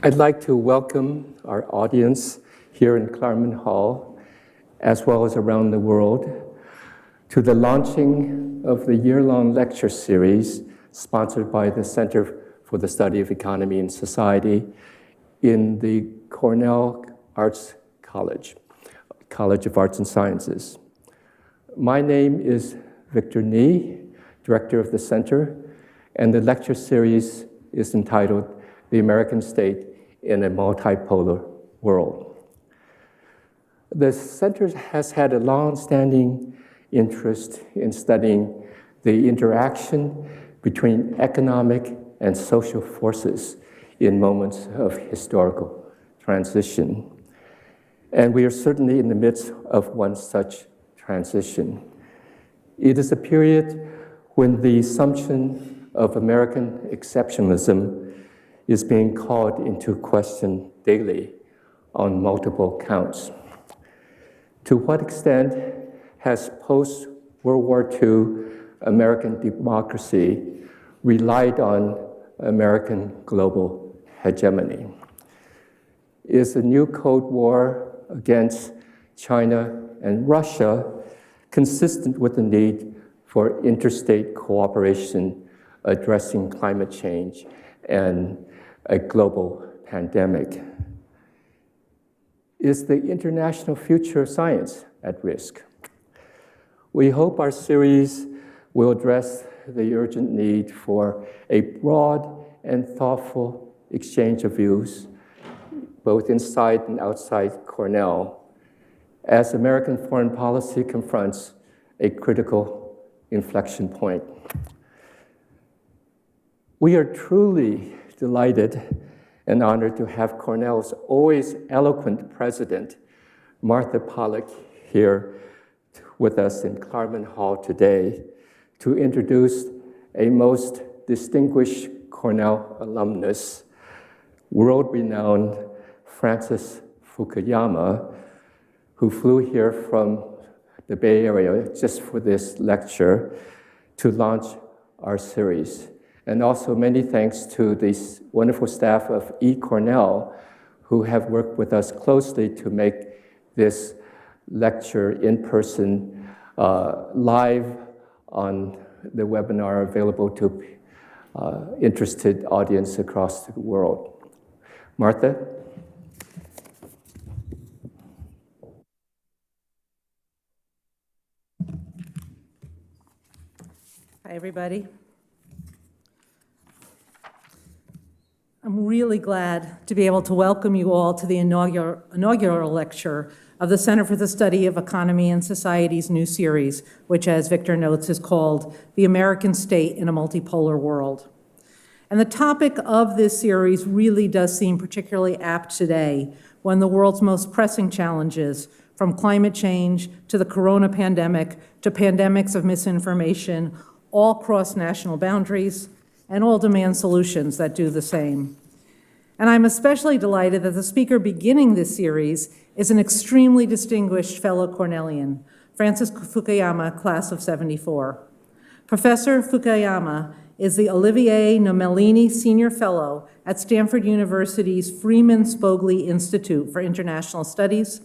I'd like to welcome our audience here in Claremont Hall, as well as around the world, to the launching of the year-long lecture series sponsored by the Center for the Study of Economy and Society in the Cornell Arts College of Arts and Sciences. My name is Victor Ni, Director of the Center, and the lecture series is entitled The American State in a Multipolar World. The Center has had a long-standing interest in studying the interaction between economic and social forces in moments of historical transition. And we are certainly in the midst of one such transition. It is a period when the assumption of American exceptionalism is being called into question daily on multiple counts. To what extent has post-World War II American democracy relied on American global hegemony? Is the new Cold War against China and Russia consistent with the need for interstate cooperation addressing climate change and a global pandemic? Is the international future of science at risk? We hope our series will address the urgent need for a broad and thoughtful exchange of views, both inside and outside Cornell, as American foreign policy confronts a critical inflection point. We are truly delighted and honored to have Cornell's always eloquent president, Martha Pollack, here with us in Claremont Hall today to introduce a most distinguished Cornell alumnus, world-renowned Francis Fukuyama, who flew here from the Bay Area just for this lecture to launch our series. And also many thanks to the wonderful staff of eCornell who have worked with us closely to make this lecture in person, live on the webinar available to interested audience across the world. Martha? Hi, everybody. I'm really glad to be able to welcome you all to the inaugural lecture of the Center for the Study of Economy and Society's new series, which, as Victor notes, is called The American State in a Multipolar World. And the topic of this series really does seem particularly apt today, when the world's most pressing challenges, from climate change to the corona pandemic to pandemics of misinformation, all cross national boundaries and all demand solutions that do the same. And I'm especially delighted that the speaker beginning this series is an extremely distinguished fellow Cornellian, Francis Fukuyama, class of '74. Professor Fukuyama is the Olivier Nomellini Senior Fellow at Stanford University's Freeman Spogli Institute for International Studies,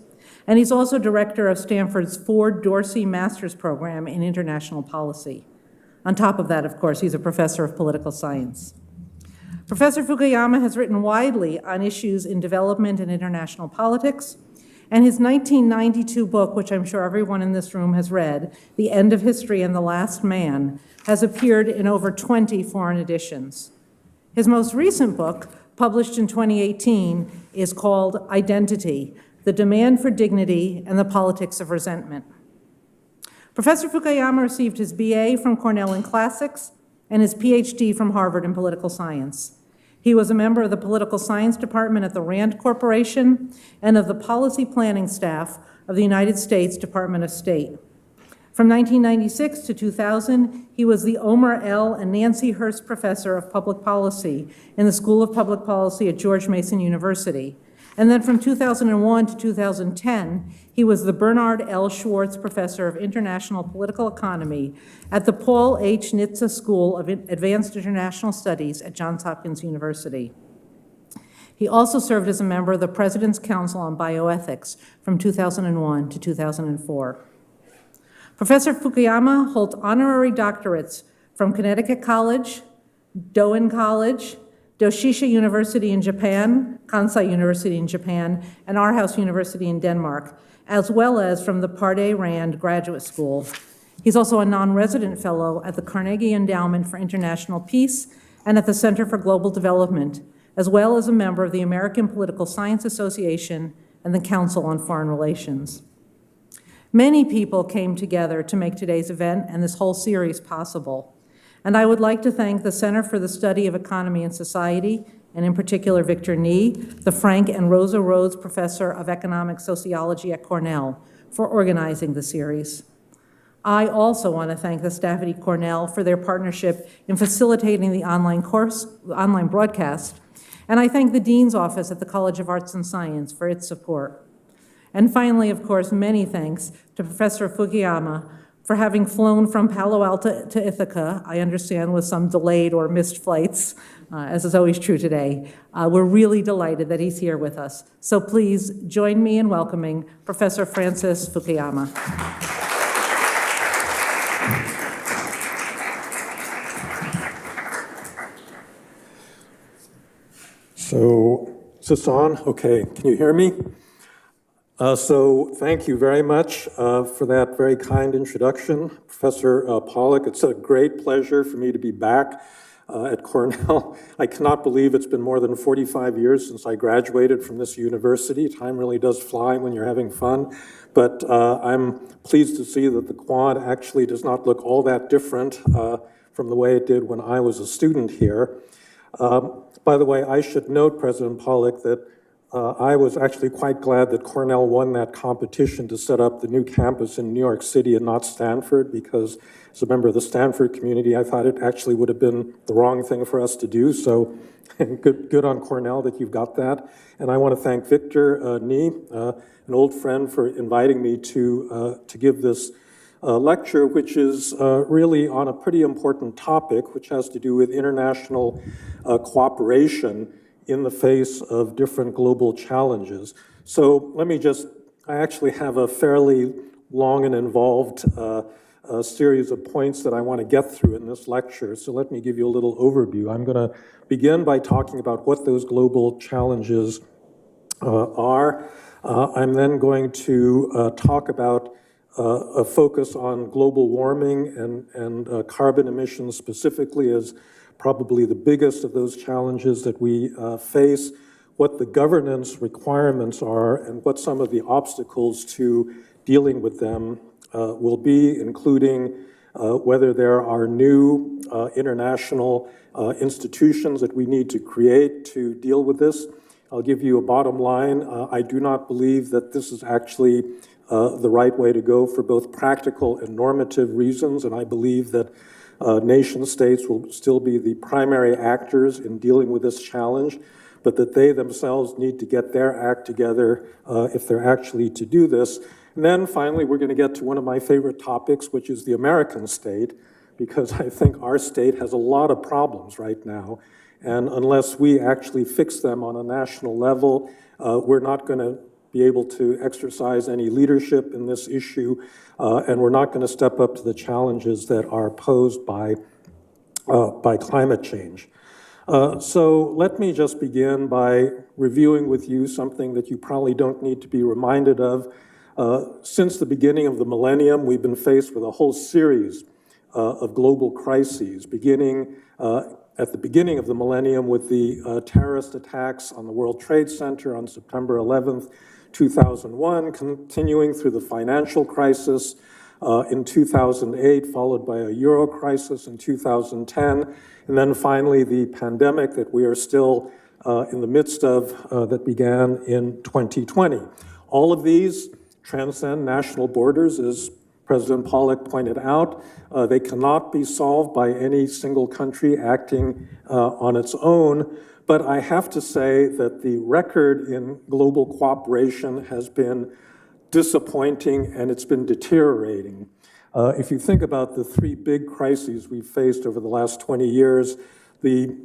and he's also director of Stanford's Ford Dorsey Master's Program in International Policy. On top of that, of course, he's a professor of political science. Professor Fukuyama has written widely on issues in development and international politics, and his 1992 book, which I'm sure everyone in this room has read, The End of History and the Last Man, has appeared in over 20 foreign editions. His most recent book, published in 2018, is called Identity: The Demand for Dignity and the Politics of Resentment. Professor Fukuyama received his BA from Cornell in Classics and his PhD from Harvard in Political Science. He was a member of the Political Science Department at the Rand Corporation and of the Policy Planning Staff of the United States Department of State. From 1996 to 2000, he was the Omer L. and Nancy Hurst Professor of Public Policy in the School of Public Policy at George Mason University. And then from 2001 to 2010, he was the Bernard L. Schwartz Professor of International Political Economy at the Paul H. Nitze School of Advanced International Studies at Johns Hopkins University. He also served as a member of the President's Council on Bioethics from 2001 to 2004. Professor Fukuyama holds honorary doctorates from Connecticut College, Doan College, Doshisha University in Japan, Kansai University in Japan, and Aarhus University in Denmark, as well as from the Pardee Rand Graduate School. He's also a non-resident fellow at the Carnegie Endowment for International Peace and at the Center for Global Development, as well as a member of the American Political Science Association and the Council on Foreign Relations. Many people came together to make today's event and this whole series possible. And I would like to thank the Center for the Study of Economy and Society, and in particular Victor Nee, the Frank and Rosa Rhodes Professor of Economic Sociology at Cornell, for organizing the series. I also want to thank the staff at Cornell for their partnership in facilitating the online broadcast, and I thank the Dean's Office at the College of Arts and Science for its support. And finally, of course, many thanks to Professor Fukuyama for having flown from Palo Alto to Ithaca, I understand with some delayed or missed flights, as is always true today. We're really delighted that he's here with us. So please join me in welcoming Professor Francis Fukuyama. So, is this on? Okay, can you hear me? So thank you very much for that very kind introduction, Professor Pollack. It's a great pleasure for me to be back at Cornell. I cannot believe it's been more than 45 years since I graduated from this university. Time really does fly when you're having fun. But I'm pleased to see that the quad actually does not look all that different from the way it did when I was a student here. By the way, I should note, President Pollack, that I was actually quite glad that Cornell won that competition to set up the new campus in New York City and not Stanford, because as a member of the Stanford community, I thought it actually would have been the wrong thing for us to do. So good on Cornell that you've got that. And I want to thank Victor Nee, an old friend, for inviting me to give this lecture, which is really on a pretty important topic, which has to do with international cooperation in the face of different global challenges. So let me I actually have a fairly long and involved series of points that I want to get through in this lecture. So let me give you a little overview. I'm going to begin by talking about what those global challenges are. I'm then going to talk about a focus on global warming and carbon emissions specifically as probably the biggest of those challenges that we face, what the governance requirements are, and what some of the obstacles to dealing with them will be, including whether there are new international institutions that we need to create to deal with this. I'll give you a bottom line. I do not believe that this is actually the right way to go for both practical and normative reasons, and I believe that nation states will still be the primary actors in dealing with this challenge, but that they themselves need to get their act together if they're actually to do this. And then finally, we're going to get to one of my favorite topics, which is the American state, because I think our state has a lot of problems right now. And unless we actually fix them on a national level, we're not going to be able to exercise any leadership in this issue, and we're not going to step up to the challenges that are posed by climate change. So let me just begin by reviewing with you something that you probably don't need to be reminded of. Since the beginning of the millennium, we've been faced with a whole series of global crises, beginning at the beginning of the millennium with the terrorist attacks on the World Trade Center on September 11th, 2001, continuing through the financial crisis in 2008, followed by a euro crisis in 2010, and then finally the pandemic that we are still in the midst of that began in 2020. All of these transcend national borders, as President Pollack pointed out. They cannot be solved by any single country acting on its own. But I have to say that the record in global cooperation has been disappointing and it's been deteriorating. If you think about the three big crises we've faced over the last 20 years, the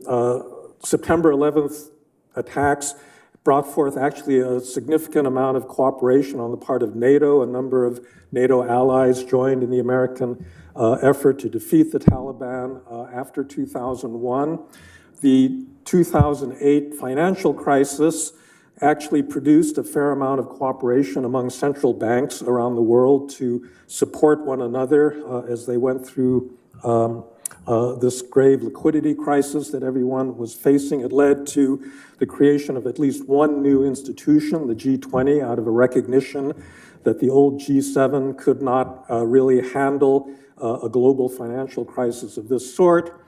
September 11th attacks brought forth actually a significant amount of cooperation on the part of NATO. A number of NATO allies joined in the American effort to defeat the Taliban after 2001. The 2008 financial crisis actually produced a fair amount of cooperation among central banks around the world to support one another as they went through this grave liquidity crisis that everyone was facing. It led to the creation of at least one new institution, the G20, out of a recognition that the old G7 could not really handle a global financial crisis of this sort.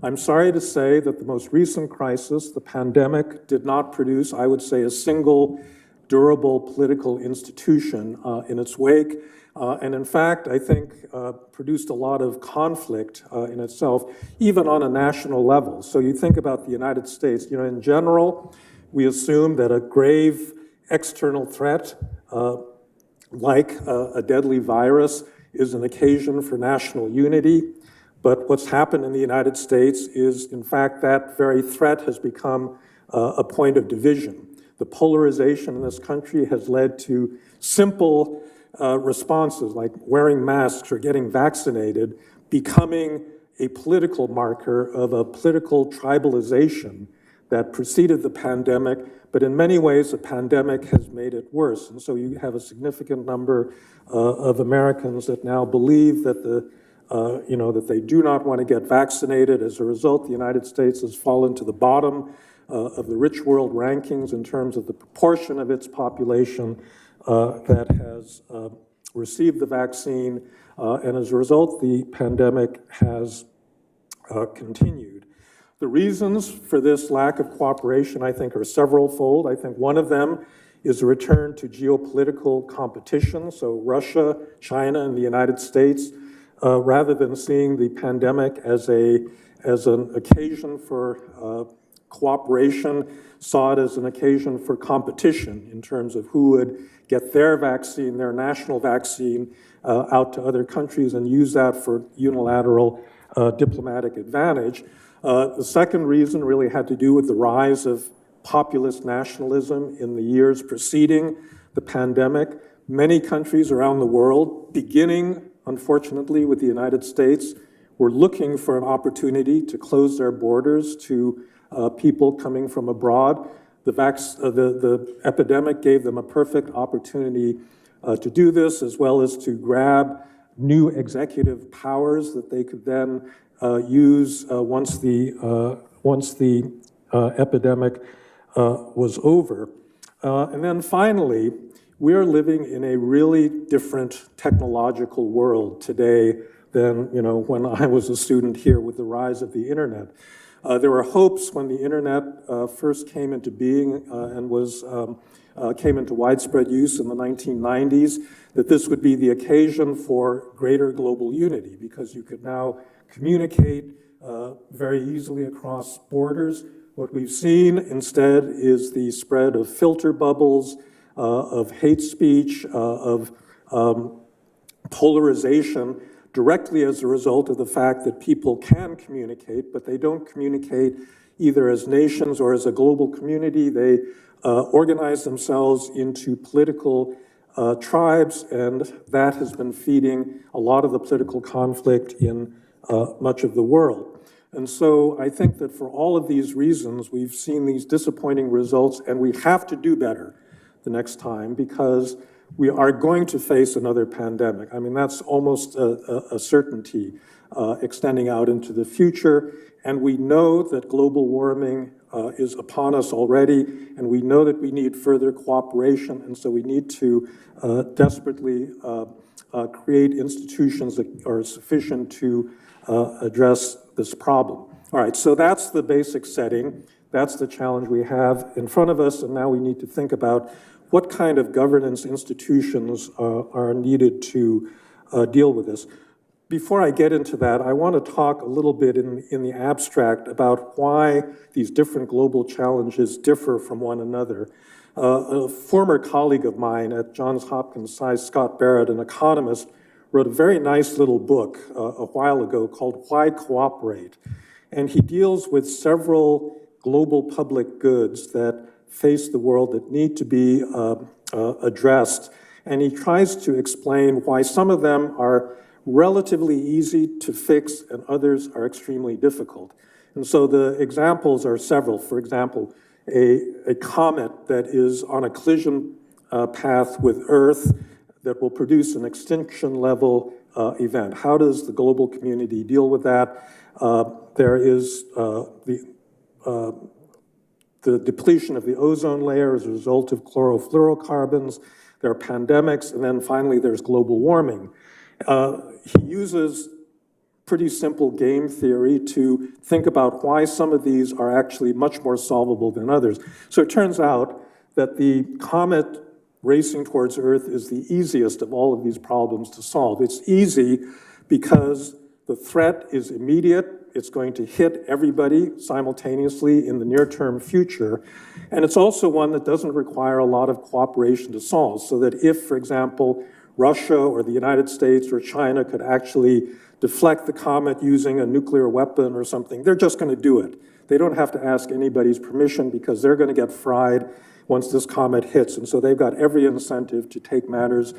I'm sorry to say that the most recent crisis, the pandemic, did not produce, I would say, a single durable political institution in its wake. And in fact, I think produced a lot of conflict in itself, even on a national level. So you think about the United States, in general, we assume that a grave external threat like a deadly virus is an occasion for national unity. But what's happened in the United States is, in fact, that very threat has become a point of division. The polarization in this country has led to simple responses like wearing masks or getting vaccinated becoming a political marker of a political tribalization that preceded the pandemic, but in many ways the pandemic has made it worse. And so you have a significant number of Americans that now believe that that they do not want to get vaccinated. As a result, the United States has fallen to the bottom of the rich world rankings in terms of the proportion of its population that has received the vaccine, and as a result, the pandemic has continued. The reasons for this lack of cooperation, I think, are several-fold. I think one of them is a return to geopolitical competition. So Russia, China, and the United States, rather than seeing the pandemic as an occasion for cooperation, saw it as an occasion for competition in terms of who would get their vaccine, their national vaccine, out to other countries and use that for unilateral diplomatic advantage. The second reason really had to do with the rise of populist nationalism in the years preceding the pandemic. Many countries around the world, beginning, unfortunately, with the United States, were looking for an opportunity to close their borders to people coming from abroad. The epidemic gave them a perfect opportunity to do this, as well as to grab new executive powers that they could then use once the epidemic was over. And then finally, we are living in a really different technological world today than when I was a student here with the rise of the internet. There were hopes when the internet first came into being and came into widespread use in the 1990s that this would be the occasion for greater global unity because you could now communicate very easily across borders. What we've seen instead is the spread of filter bubbles, of hate speech, of polarization, directly as a result of the fact that people can communicate, but they don't communicate either as nations or as a global community. They organize themselves into political tribes, and that has been feeding a lot of the political conflict in much of the world. And so I think that for all of these reasons, we've seen these disappointing results, and we have to do better the next time because we are going to face another pandemic. I mean, that's almost a certainty extending out into the future. And we know that global warming is upon us already, and we know that we need further cooperation. And so we need to desperately create institutions that are sufficient to address this problem. All right, so that's the basic setting. That's the challenge we have in front of us, and now we need to think about what kind of governance institutions are needed to deal with this. Before I get into that, I want to talk a little bit in the abstract about why these different global challenges differ from one another. A former colleague of mine at Johns Hopkins Sci, Scott Barrett, an economist, wrote a very nice little book a while ago called Why Cooperate? And he deals with several global public goods that face the world that need to be addressed. And he tries to explain why some of them are relatively easy to fix and others are extremely difficult. And so the examples are several. For example, a comet that is on a collision path with Earth that will produce an extinction level event. How does the global community deal with that? There is the depletion of the ozone layer as a result of chlorofluorocarbons. There are pandemics, and then finally there's global warming. He uses pretty simple game theory to think about why some of these are actually much more solvable than others. So it turns out that the comet racing towards Earth is the easiest of all of these problems to solve. It's easy because the threat is immediate. It's going to hit everybody simultaneously in the near-term future. And it's also one that doesn't require a lot of cooperation to solve, so that if, for example, Russia or the United States or China could actually deflect the comet using a nuclear weapon or something, they're just going to do it. They don't have to ask anybody's permission because they're going to get fried once this comet hits. And so they've got every incentive to take matters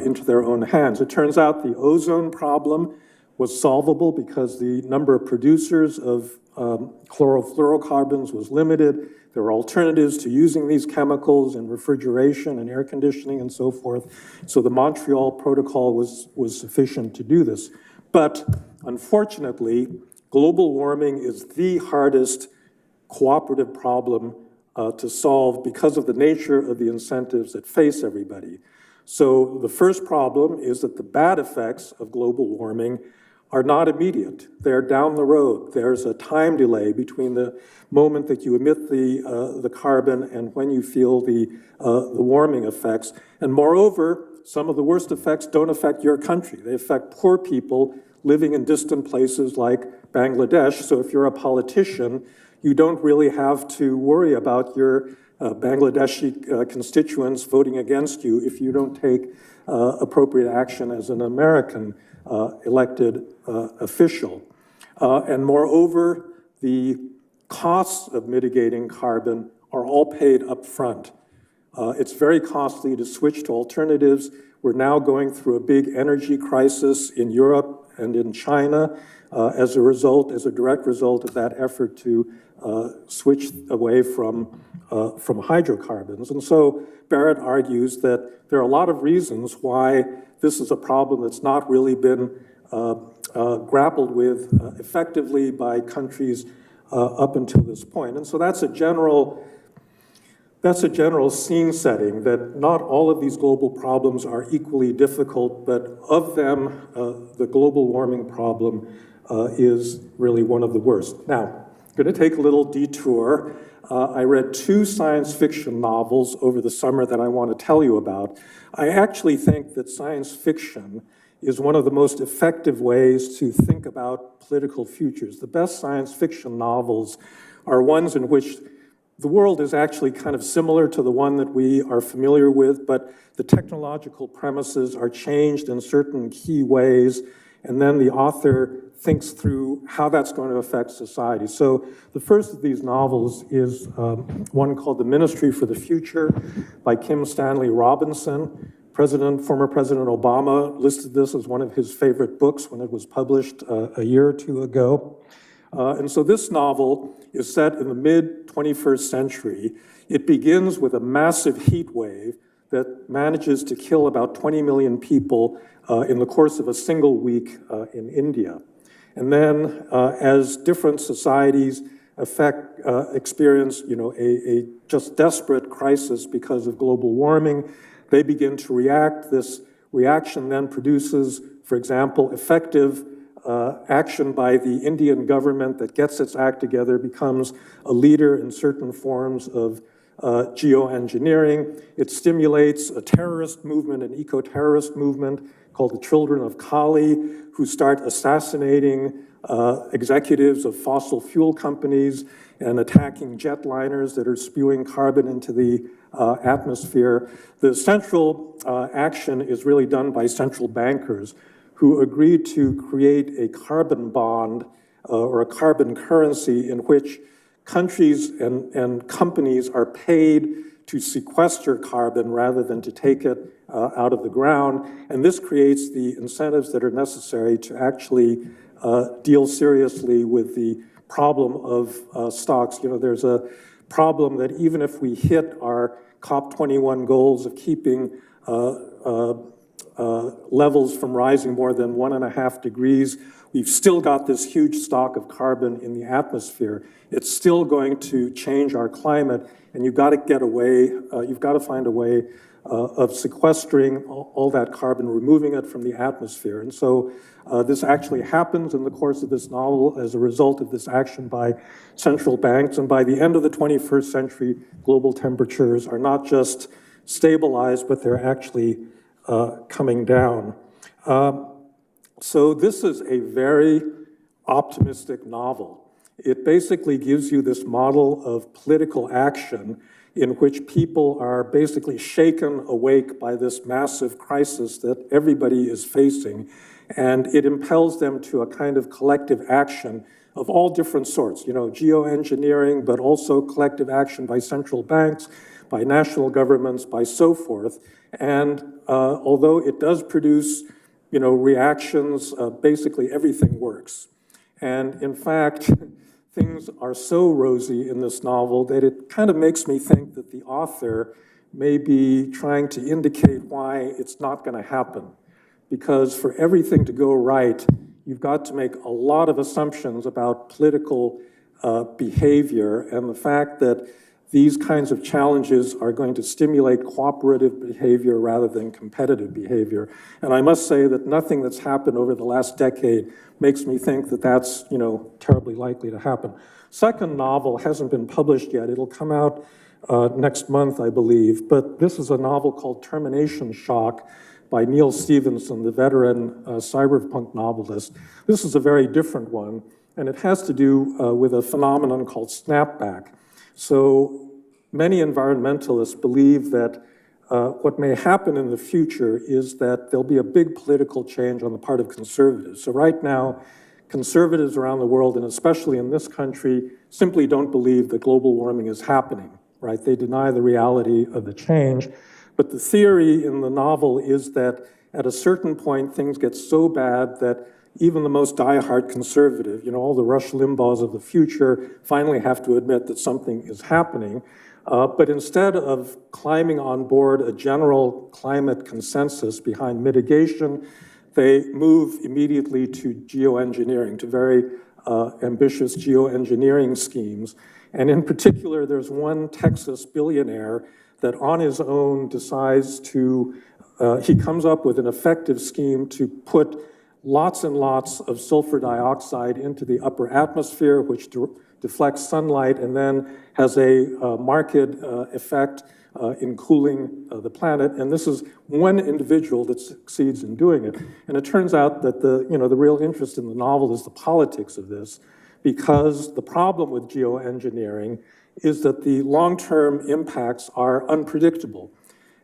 into their own hands. It turns out the ozone problem was solvable because the number of producers of chlorofluorocarbons was limited. There were alternatives to using these chemicals in refrigeration and air conditioning and so forth. So the Montreal Protocol was sufficient to do this. But unfortunately, global warming is the hardest cooperative problem to solve because of the nature of the incentives that face everybody. So the first problem is that the bad effects of global warming are not immediate. They're down the road. There's a time delay between the moment that you emit the carbon and when you feel the warming effects. And moreover, some of the worst effects don't affect your country. They affect poor people living in distant places like Bangladesh. So if you're a politician, you don't really have to worry about your Bangladeshi constituents voting against you if you don't take appropriate action as an American elected official. And moreover, the costs of mitigating carbon are all paid up front. It's very costly to switch to alternatives. We're now going through a big energy crisis in Europe and in China as a direct result of that effort to switch away from hydrocarbons. And so Barrett argues that there are a lot of reasons why this is a problem that's not really been grappled with effectively by countries up until this point. And so that's a general scene setting, that not all of these global problems are equally difficult, but of them, the global warming problem is really one of the worst. Now, I'm going to take a little detour. I read 2 science fiction novels over the summer that I want to tell you about. I actually think that science fiction is one of the most effective ways to think about political futures. The best science fiction novels are ones in which the world is actually kind of similar to the one that we are familiar with, but the technological premises are changed in certain key ways, and then the author thinks through how that's going to affect society. So the first of these novels is one called The Ministry for the Future by Kim Stanley Robinson. Former President Obama listed this as one of his favorite books when it was published a year or 2 ago. And so this novel is set in the mid-21st century. It begins with a massive heat wave that manages to kill about 20 million people in the course of a single week in India. And then as different societies experience a just desperate crisis because of global warming, they begin to react. This reaction then produces, for example, effective action by the Indian government that gets its act together, becomes a leader in certain forms of geoengineering. It stimulates a terrorist movement, an eco-terrorist movement called the Children of Kali, who start assassinating executives of fossil fuel companies and attacking jetliners that are spewing carbon into the atmosphere. The central action is really done by central bankers who agreed to create a carbon bond or a carbon currency in which countries and companies are paid to sequester carbon rather than to take it out of the ground. And this creates the incentives that are necessary to actually deal seriously with the problem of stocks. You know, there's a problem that even if we hit our COP21 goals of keeping levels from rising more than 1.5 degrees, we've still got this huge stock of carbon in the atmosphere. It's still going to change our climate, and you've got to get away, you've got to find a way of sequestering all that carbon, removing it from the atmosphere. And so this actually happens in the course of this novel as a result of this action by central banks. And by the end of the 21st century, global temperatures are not just stabilized, but they're actually coming down. So this is a very optimistic novel. It basically gives you this model of political action in which people are basically shaken awake by this massive crisis that everybody is facing. And it impels them to a kind of collective action of all different sorts, you know, geoengineering, but also collective action by central banks, by national governments, by so forth. And although it does produce, you know, reactions, basically everything works. And in fact, things are so rosy in this novel that it kind of makes me think that the author may be trying to indicate why it's not going to happen. Because for everything to go right, you've got to make a lot of assumptions about political behavior, and the fact that these kinds of challenges are going to stimulate cooperative behavior rather than competitive behavior. And I must say that nothing that's happened over the last decade makes me think that that's, you know, terribly likely to happen. Second novel hasn't been published yet. It'll come out next month, I believe. But this is a novel called Termination Shock by Neal Stevenson, the veteran cyberpunk novelist. This is a very different one, and it has to do with a phenomenon called snapback. So many environmentalists believe that what may happen in the future is that there'll be a big political change on the part of conservatives. So right now, conservatives around the world, and especially in this country, simply don't believe that global warming is happening, right? They deny the reality of the change. But the theory in the novel is that at a certain point, things get so bad that even the most diehard conservative, you know, all the Rush Limbaughs of the future finally have to admit that something is happening. But instead of climbing on board a general climate consensus behind mitigation, they move immediately to geoengineering, to very ambitious geoengineering schemes. And in particular, there's one Texas billionaire that on his own decides to, he comes up with an effective scheme to put lots and lots of sulfur dioxide into the upper atmosphere, which deflects sunlight and then has a marked effect in cooling the planet. And this is one individual that succeeds in doing it. And it turns out that the real interest in the novel is the politics of this, because the problem with geoengineering is that the long-term impacts are unpredictable.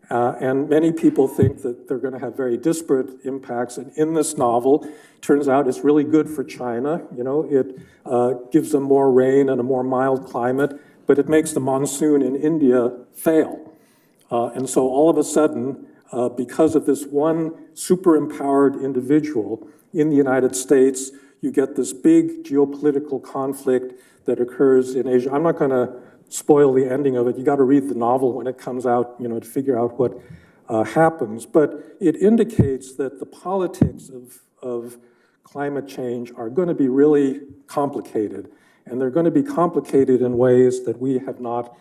And many people think that they're going to have very disparate impacts. And in this novel, turns out it's really good for China. You know, it gives them more rain and a more mild climate, but it makes the monsoon in India fail. And so all of a sudden, because of this one super empowered individual in the United States, you get this big geopolitical conflict that occurs in Asia. I'm not going to spoil the ending of it. You got to read the novel when it comes out, you know, to figure out what happens. But it indicates that the politics of climate change are going to be really complicated, and they're going to be complicated in ways that we have not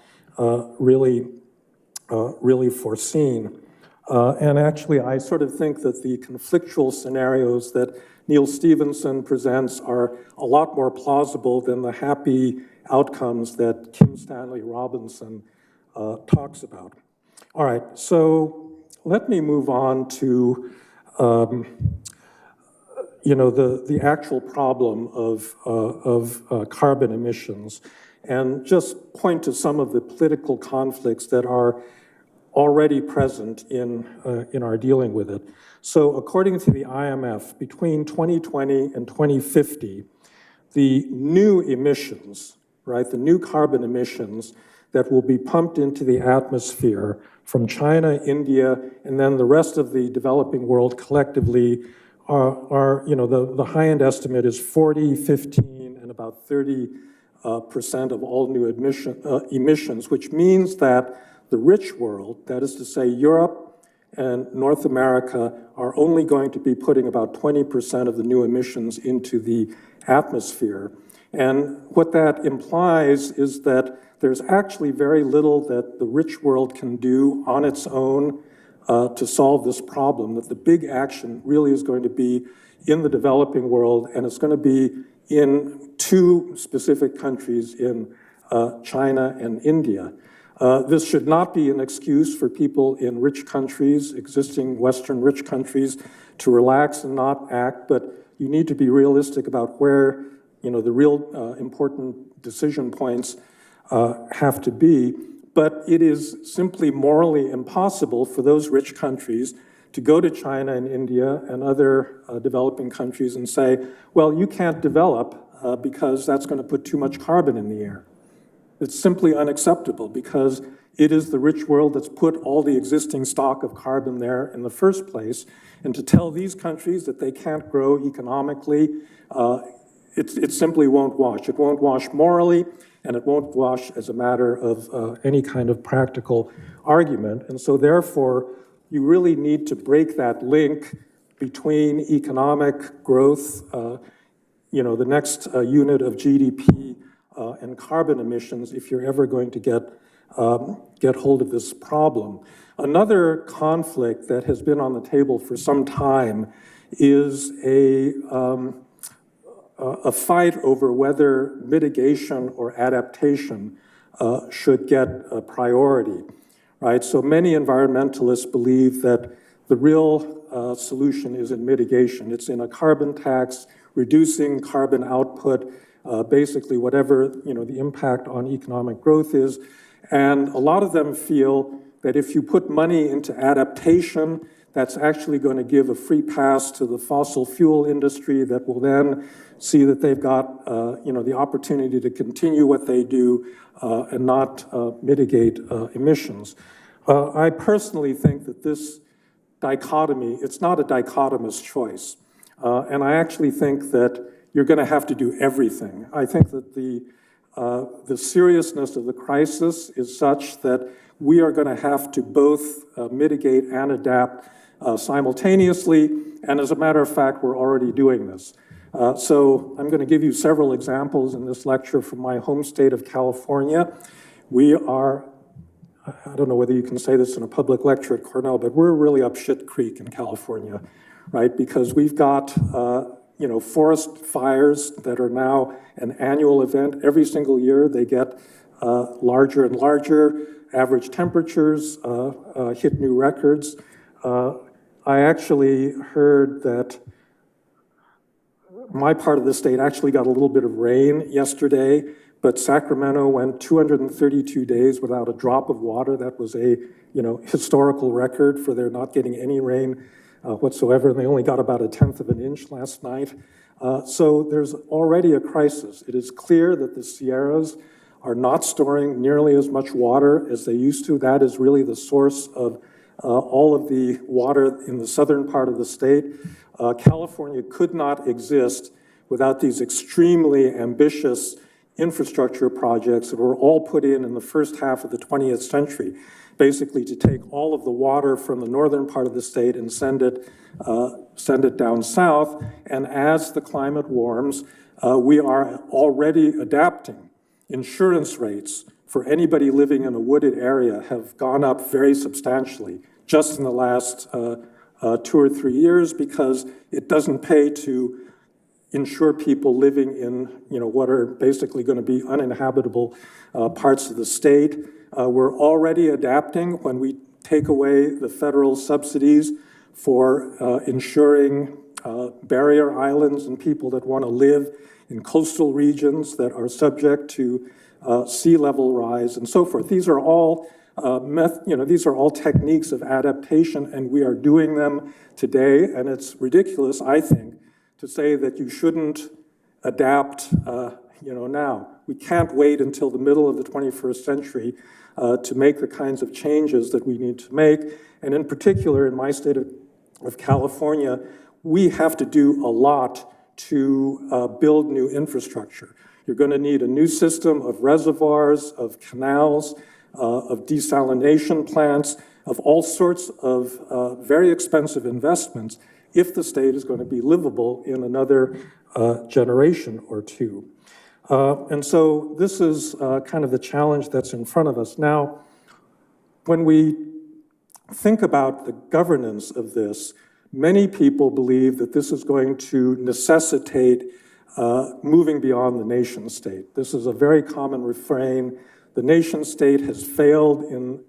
really foreseen. And actually, I sort of think that the conflictual scenarios that Neal Stevenson presents are a lot more plausible than the happy outcomes that Kim Stanley Robinson talks about. All right, so let me move on to the actual problem of carbon emissions, and just point to some of the political conflicts that are already present in our dealing with it. So according to the IMF, between 2020 and 2050, the new emissions right, the new carbon emissions that will be pumped into the atmosphere from China, India, and then the rest of the developing world collectively are the high-end estimate is 40, 15, and about 30% of all new emissions, which means that the rich world, that is to say Europe and North America, are only going to be putting about 20% of the new emissions into the atmosphere. And what that implies is that there's actually very little that the rich world can do on its own to solve this problem, that the big action really is going to be in the developing world, and it's going to be in two specific countries, in China and India. This should not be an excuse for people in rich countries, existing Western rich countries, to relax and not act, but you need to be realistic about where the real important decision points have to be. But it is simply morally impossible for those rich countries to go to China and India and other developing countries and say, well, you can't develop because that's going to put too much carbon in the air. It's simply unacceptable because it is the rich world that's put all the existing stock of carbon there in the first place. And to tell these countries that they can't grow economically, it simply won't wash. It won't wash morally, and it won't wash as a matter of any kind of practical argument. And so therefore, you really need to break that link between economic growth, the next unit of GDP, and carbon emissions if you're ever going to get hold of this problem. Another conflict that has been on the table for some time is a fight over whether mitigation or adaptation should get a priority, right? So many environmentalists believe that the real solution is in mitigation. It's in a carbon tax, reducing carbon output, basically whatever the impact on economic growth is. And a lot of them feel that if you put money into adaptation, that's actually going to give a free pass to the fossil fuel industry that will then see that they've got the opportunity to continue what they do and not mitigate emissions. I personally think that this dichotomy, it's not a dichotomous choice. And I actually think that you're going to have to do everything. I think that the seriousness of the crisis is such that we are going to have to both mitigate and adapt simultaneously, and as a matter of fact, we're already doing this. So I'm going to give you several examples in this lecture from my home state of California. We are, I don't know whether you can say this in a public lecture at Cornell, but we're really up shit creek in California, right? Because we've got forest fires that are now an annual event. Every single year they get larger and larger. Average temperatures hit new records. I actually heard that my part of the state actually got a little bit of rain yesterday, but Sacramento went 232 days without a drop of water. That was a historical record for their not getting any rain whatsoever, and they only got about 1/10 of an inch last night. So there's already a crisis. It is clear that the Sierras are not storing nearly as much water as they used to. That is really the source of all of the water in the southern part of the state. California could not exist without these extremely ambitious infrastructure projects that were all put in the first half of the 20th century, basically to take all of the water from the northern part of the state and send it down south. And as the climate warms, we are already adapting. Insurance rates for anybody living in a wooded area have gone up very substantially just in the last 2 or 3 years, because it doesn't pay to insure people living in what are basically going to be uninhabitable parts of the state. We're already adapting when we take away the federal subsidies for insuring barrier islands and people that want to live in coastal regions that are subject to sea level rise and so forth. These are all these are all techniques of adaptation, and we are doing them today. And it's ridiculous, I think, to say that you shouldn't adapt now. We can't wait until the middle of the 21st century to make the kinds of changes that we need to make. And in particular, in my state of California, we have to do a lot to build new infrastructure. You're going to need a new system of reservoirs, of canals, of desalination plants, of all sorts of very expensive investments if the state is going to be livable in another generation or two. And so this is kind of the challenge that's in front of us. Now, when we think about the governance of this, many people believe that this is going to necessitate moving beyond the nation state. This is a very common refrain. The nation state has failed in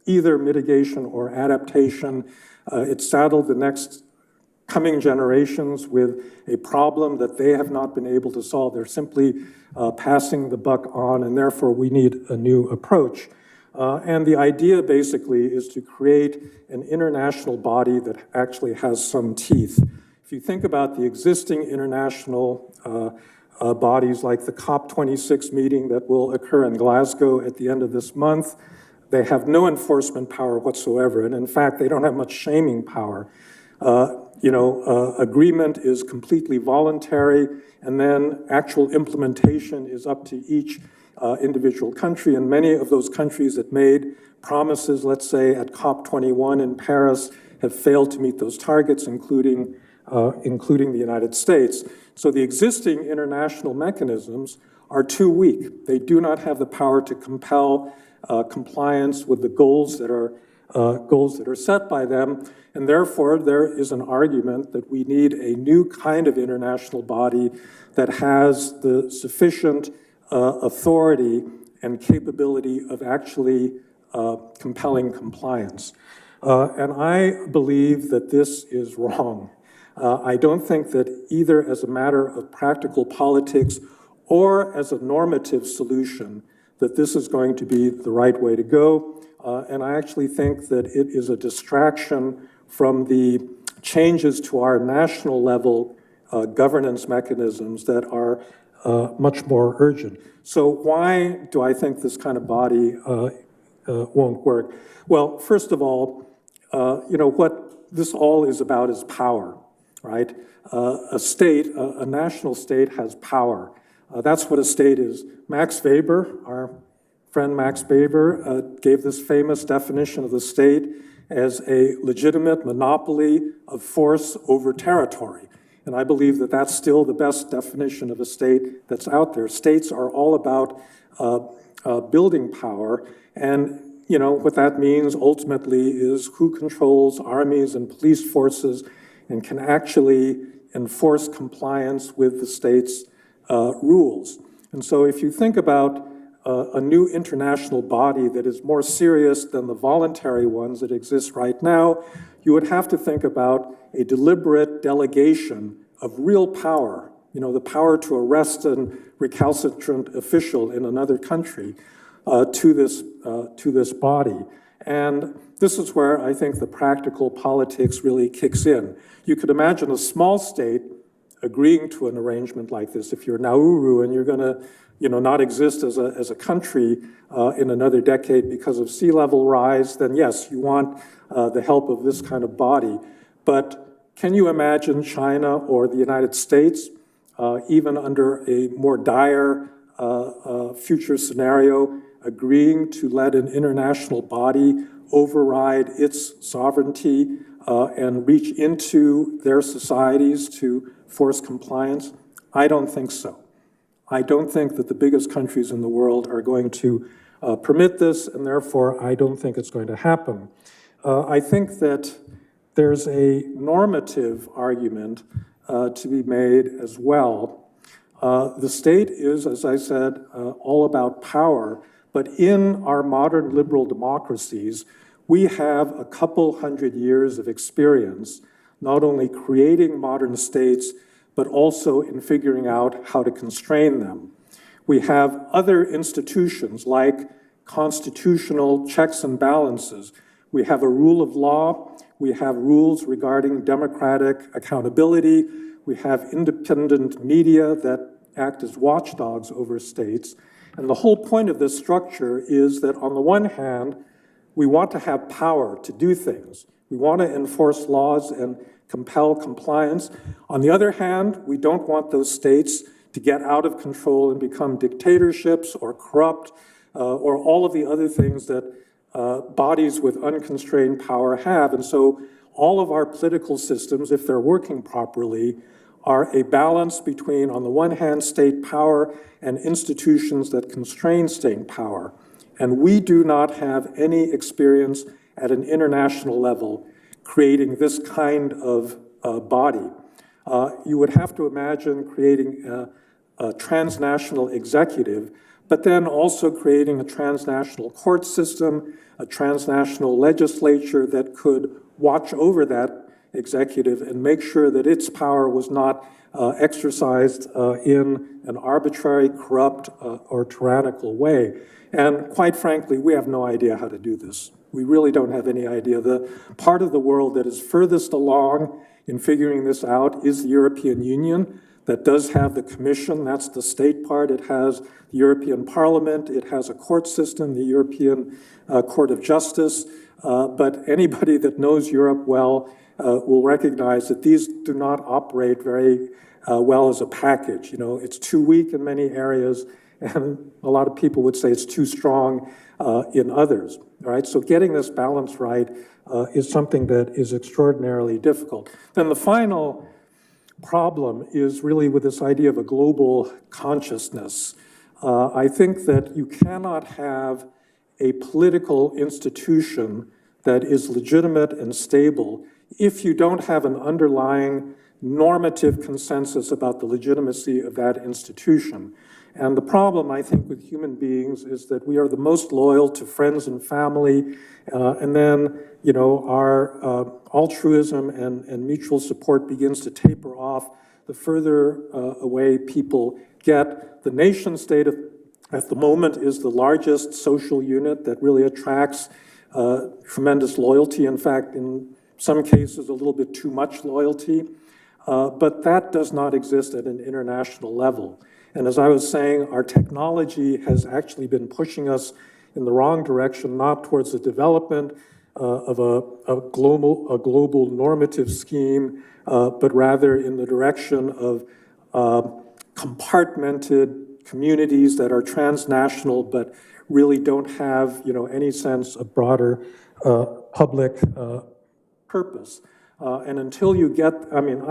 either mitigation or adaptation. It's saddled the next coming generations with a problem that they have not been able to solve. They're simply passing the buck on, and therefore we need a new approach. And the idea basically is to create an international body that actually has some teeth. If you think about the existing international bodies like the COP26 meeting that will occur in Glasgow at the end of this month, they have no enforcement power whatsoever. And in fact, they don't have much shaming power. Agreement is completely voluntary, and then actual implementation is up to each individual country. And many of those countries that made promises, let's say at COP21 in Paris, have failed to meet those targets, including the United States. So the existing international mechanisms are too weak. They do not have the power to compel compliance with the goals that are set by them, and therefore there is an argument that we need a new kind of international body that has the sufficient authority and capability of actually compelling compliance. And I believe that this is wrong. I don't think that either as a matter of practical politics or as a normative solution that this is going to be the right way to go. And I actually think that it is a distraction from the changes to our national level governance mechanisms that are much more urgent. So why do I think this kind of body won't work? Well, first of all, what this all is about is power, right? A state, a national state has power. That's what a state is. Max Weber, our friend Max Weber, gave this famous definition of the state as a legitimate monopoly of force over territory. And I believe that that's still the best definition of a state that's out there. States are all about building power, and what that means ultimately is who controls armies and police forces and can actually enforce compliance with the state's rules. And so if you think about a new international body that is more serious than the voluntary ones that exist right now, you would have to think about a deliberate delegation of real power, the power to arrest a recalcitrant official in another country to this body. And this is where I think the practical politics really kicks in. You could imagine a small state agreeing to an arrangement like this. If you're Nauru and you're going to not exist as a country in another decade because of sea level rise, then yes, you want the help of this kind of body. But can you imagine China or the United States, even under a more dire future scenario, agreeing to let an international body override its sovereignty and reach into their societies to force compliance? I don't think so. I don't think that the biggest countries in the world are going to permit this, and therefore I don't think it's going to happen. I think that there's a normative argument to be made as well. The state is, as I said, all about power, but in our modern liberal democracies, we have a couple hundred years of experience, not only creating modern states, but also in figuring out how to constrain them. We have other institutions like constitutional checks and balances. We have a rule of law. We have rules regarding democratic accountability. We have independent media that act as watchdogs over states. And the whole point of this structure is that on the one hand, we want to have power to do things. We want to enforce laws and compel compliance. On the other hand, we don't want those states to get out of control and become dictatorships or corrupt or all of the other things that bodies with unconstrained power have. And so all of our political systems, if they're working properly, are a balance between, on the one hand, state power and institutions that constrain state power. And we do not have any experience at an international level creating this kind of body. You would have to imagine creating a transnational executive, but then also creating a transnational court system, a transnational legislature that could watch over that executive and make sure that its power was not exercised in an arbitrary, corrupt, or tyrannical way. And quite frankly, we have no idea how to do this. We really don't have any idea. The part of the world that is furthest along in figuring this out is the European Union. That does have the Commission, that's the state part. It has the European Parliament, it has a court system, the European Court of Justice. But anybody that knows Europe well will recognize that these do not operate very well as a package. You know, it's too weak in many areas, and a lot of people would say it's too strong in others. All right, so getting this balance right is something that is extraordinarily difficult. Then the final problem is really with this idea of a global consciousness. I think that you cannot have a political institution that is legitimate and stable if you don't have an underlying normative consensus about the legitimacy of that institution. And the problem, I think, with human beings is that we are the most loyal to friends and family, and then, you know, our altruism and mutual support begins to taper off the further away people get. The nation state at the moment is the largest social unit that really attracts tremendous loyalty. In fact, in some cases, a little bit too much loyalty. But that does not exist at an international level. And as I was saying, our technology has actually been pushing us in the wrong direction, not towards the development of a global normative scheme, but rather in the direction of compartmented communities that are transnational, but really don't have, you know, any sense of broader public purpose. And until you get, I mean,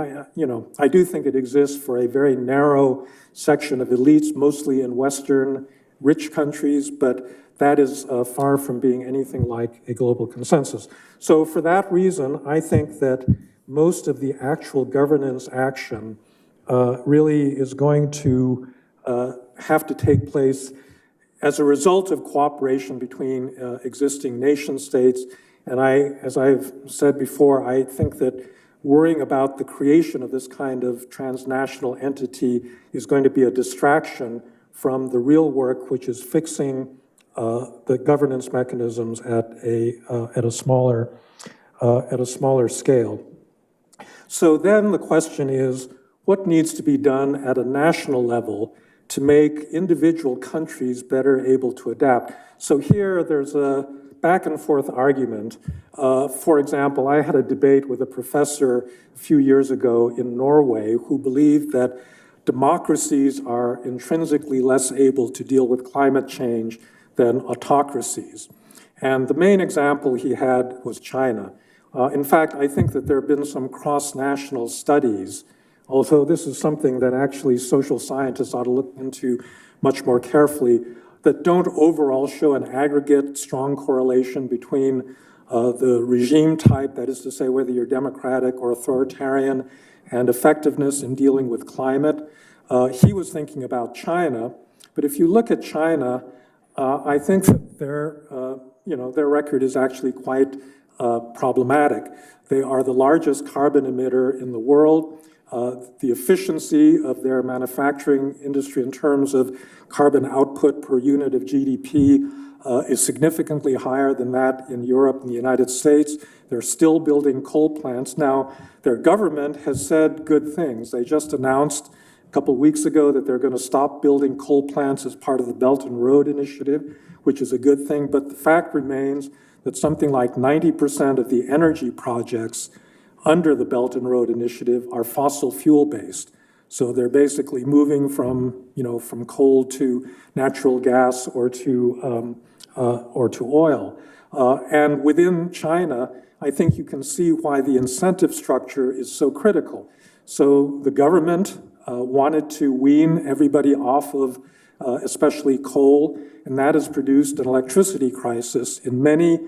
I do think it exists for a very narrow section of elites, mostly in Western rich countries, but that is far from being anything like a global consensus. So for that reason, I think that most of the actual governance action really is going to have to take place as a result of cooperation between existing nation states. And as I've said before, I think that worrying about the creation of this kind of transnational entity is going to be a distraction from the real work, which is fixing the governance mechanisms at a smaller scale. So then the question is, what needs to be done at a national level to make individual countries better able to adapt? So here there's a back and forth argument. For example, I had a debate with a professor a few years ago in Norway who believed that democracies are intrinsically less able to deal with climate change than autocracies. And the main example he had was China. In fact, I think that there have been some cross-national studies, although this is something that actually social scientists ought to look into much more carefully, that don't overall show an aggregate strong correlation between the regime type, that is to say whether you're democratic or authoritarian, and effectiveness in dealing with climate. He was thinking about China, but if you look at China, I think that their record is actually quite problematic. They are the largest carbon emitter in the world. The efficiency of their manufacturing industry in terms of carbon output per unit of GDP is significantly higher than that in Europe and the United States. They're still building coal plants. Now, their government has said good things. They just announced couple weeks ago that they're going to stop building coal plants as part of the Belt and Road Initiative, which is a good thing. But the fact remains that something like 90% of the energy projects under the Belt and Road Initiative are fossil fuel based. So they're basically moving from coal to natural gas or to oil. And within China, I think you can see why the incentive structure is so critical. So the government wanted to wean everybody off of especially coal, and that has produced an electricity crisis in many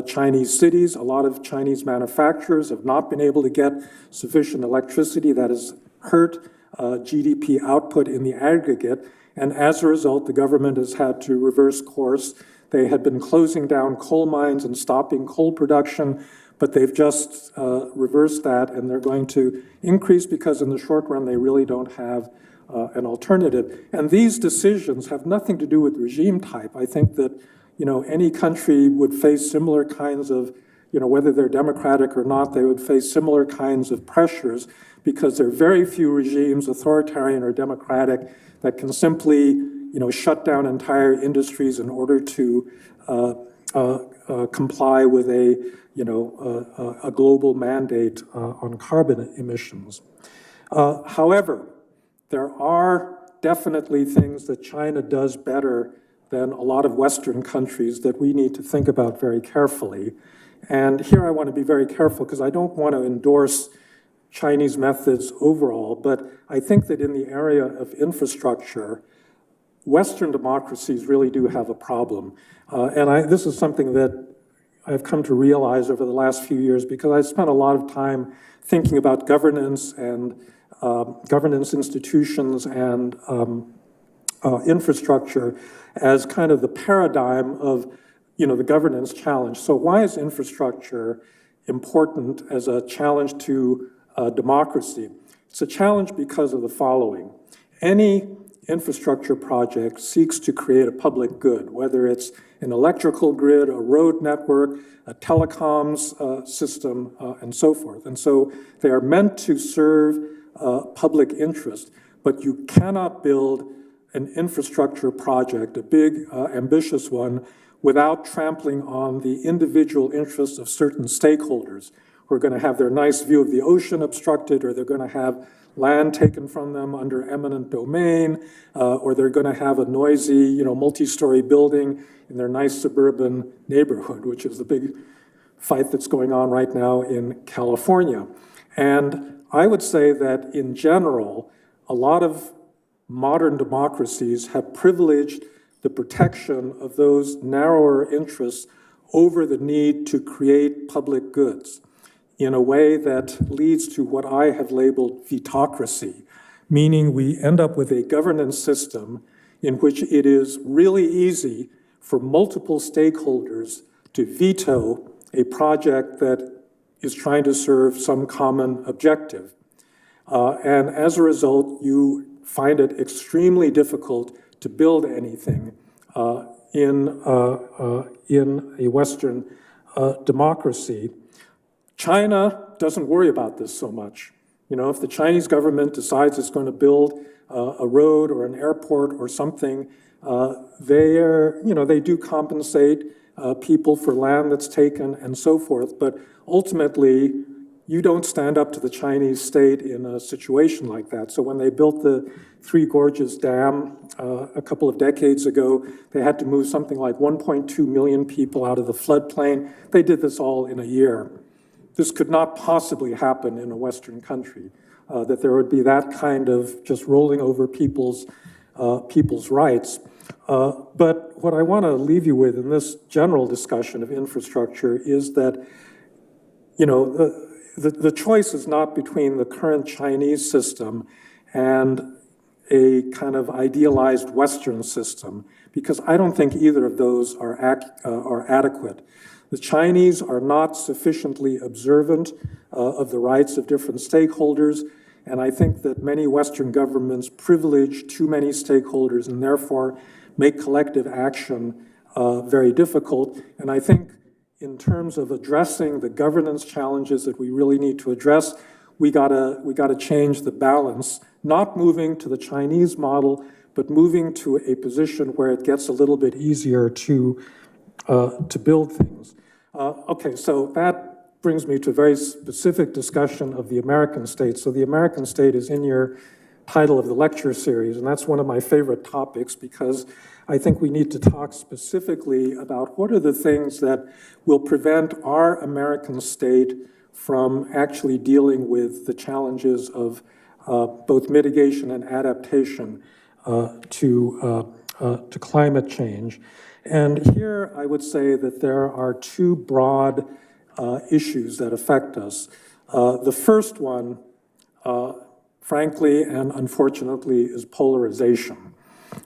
Chinese cities. A lot of Chinese manufacturers have not been able to get sufficient electricity. That has hurt GDP output in the aggregate, and as a result, the government has had to reverse course. They had been closing down coal mines and stopping coal production, but they've just reversed that, and they're going to increase because in the short run, they really don't have an alternative. And these decisions have nothing to do with regime type. I think that, any country would face similar kinds of, whether they're democratic or not, they would face similar kinds of pressures because there are very few regimes, authoritarian or democratic, that can simply, shut down entire industries in order to comply with a global mandate on carbon emissions. However, there are definitely things that China does better than a lot of Western countries that we need to think about very carefully. And here I want to be very careful because I don't want to endorse Chinese methods overall, but I think that in the area of infrastructure, Western democracies really do have a problem. This is something that I've come to realize over the last few years because I spent a lot of time thinking about governance and governance institutions and infrastructure as kind of the paradigm of, the governance challenge. So why is infrastructure important as a challenge to democracy? It's a challenge because of the following. Any infrastructure project seeks to create a public good, whether it's an electrical grid, a road network, a telecoms system, and so forth. And so they are meant to serve public interest, but you cannot build an infrastructure project, a big, ambitious one, without trampling on the individual interests of certain stakeholders who are going to have their nice view of the ocean obstructed, or they're going to have land taken from them under eminent domain, or they're going to have a noisy, multi-story building in their nice suburban neighborhood, which is the big fight that's going on right now in California. And I would say that in general, a lot of modern democracies have privileged the protection of those narrower interests over the need to create public goods in a way that leads to what I have labeled vetocracy, meaning we end up with a governance system in which it is really easy for multiple stakeholders to veto a project that is trying to serve some common objective. And as a result, you find it extremely difficult to build anything in a Western democracy. China doesn't worry about this so much. If the Chinese government decides it's going to build a road or an airport or something, they do compensate people for land that's taken and so forth. But ultimately, you don't stand up to the Chinese state in a situation like that. So when they built the Three Gorges Dam a couple of decades ago, they had to move something like 1.2 million people out of the floodplain. They did this all in a year. This could not possibly happen in a Western country, that there would be that kind of just rolling over people's rights. But what I want to leave you with in this general discussion of infrastructure is that, the choice is not between the current Chinese system and a kind of idealized Western system, because I don't think either of those are adequate. The Chinese are not sufficiently observant of the rights of different stakeholders, and I think that many Western governments privilege too many stakeholders and therefore make collective action very difficult. And I think in terms of addressing the governance challenges that we really need to address, we gotta change the balance, not moving to the Chinese model, but moving to a position where it gets a little bit easier to build things. Okay, so that brings me to a very specific discussion of the American state. So the American state is in your title of the lecture series, and that's one of my favorite topics because I think we need to talk specifically about what are the things that will prevent our American state from actually dealing with the challenges of both mitigation and adaptation to climate change. And here I would say that there are two broad issues that affect us. The first one, frankly and unfortunately, is polarization,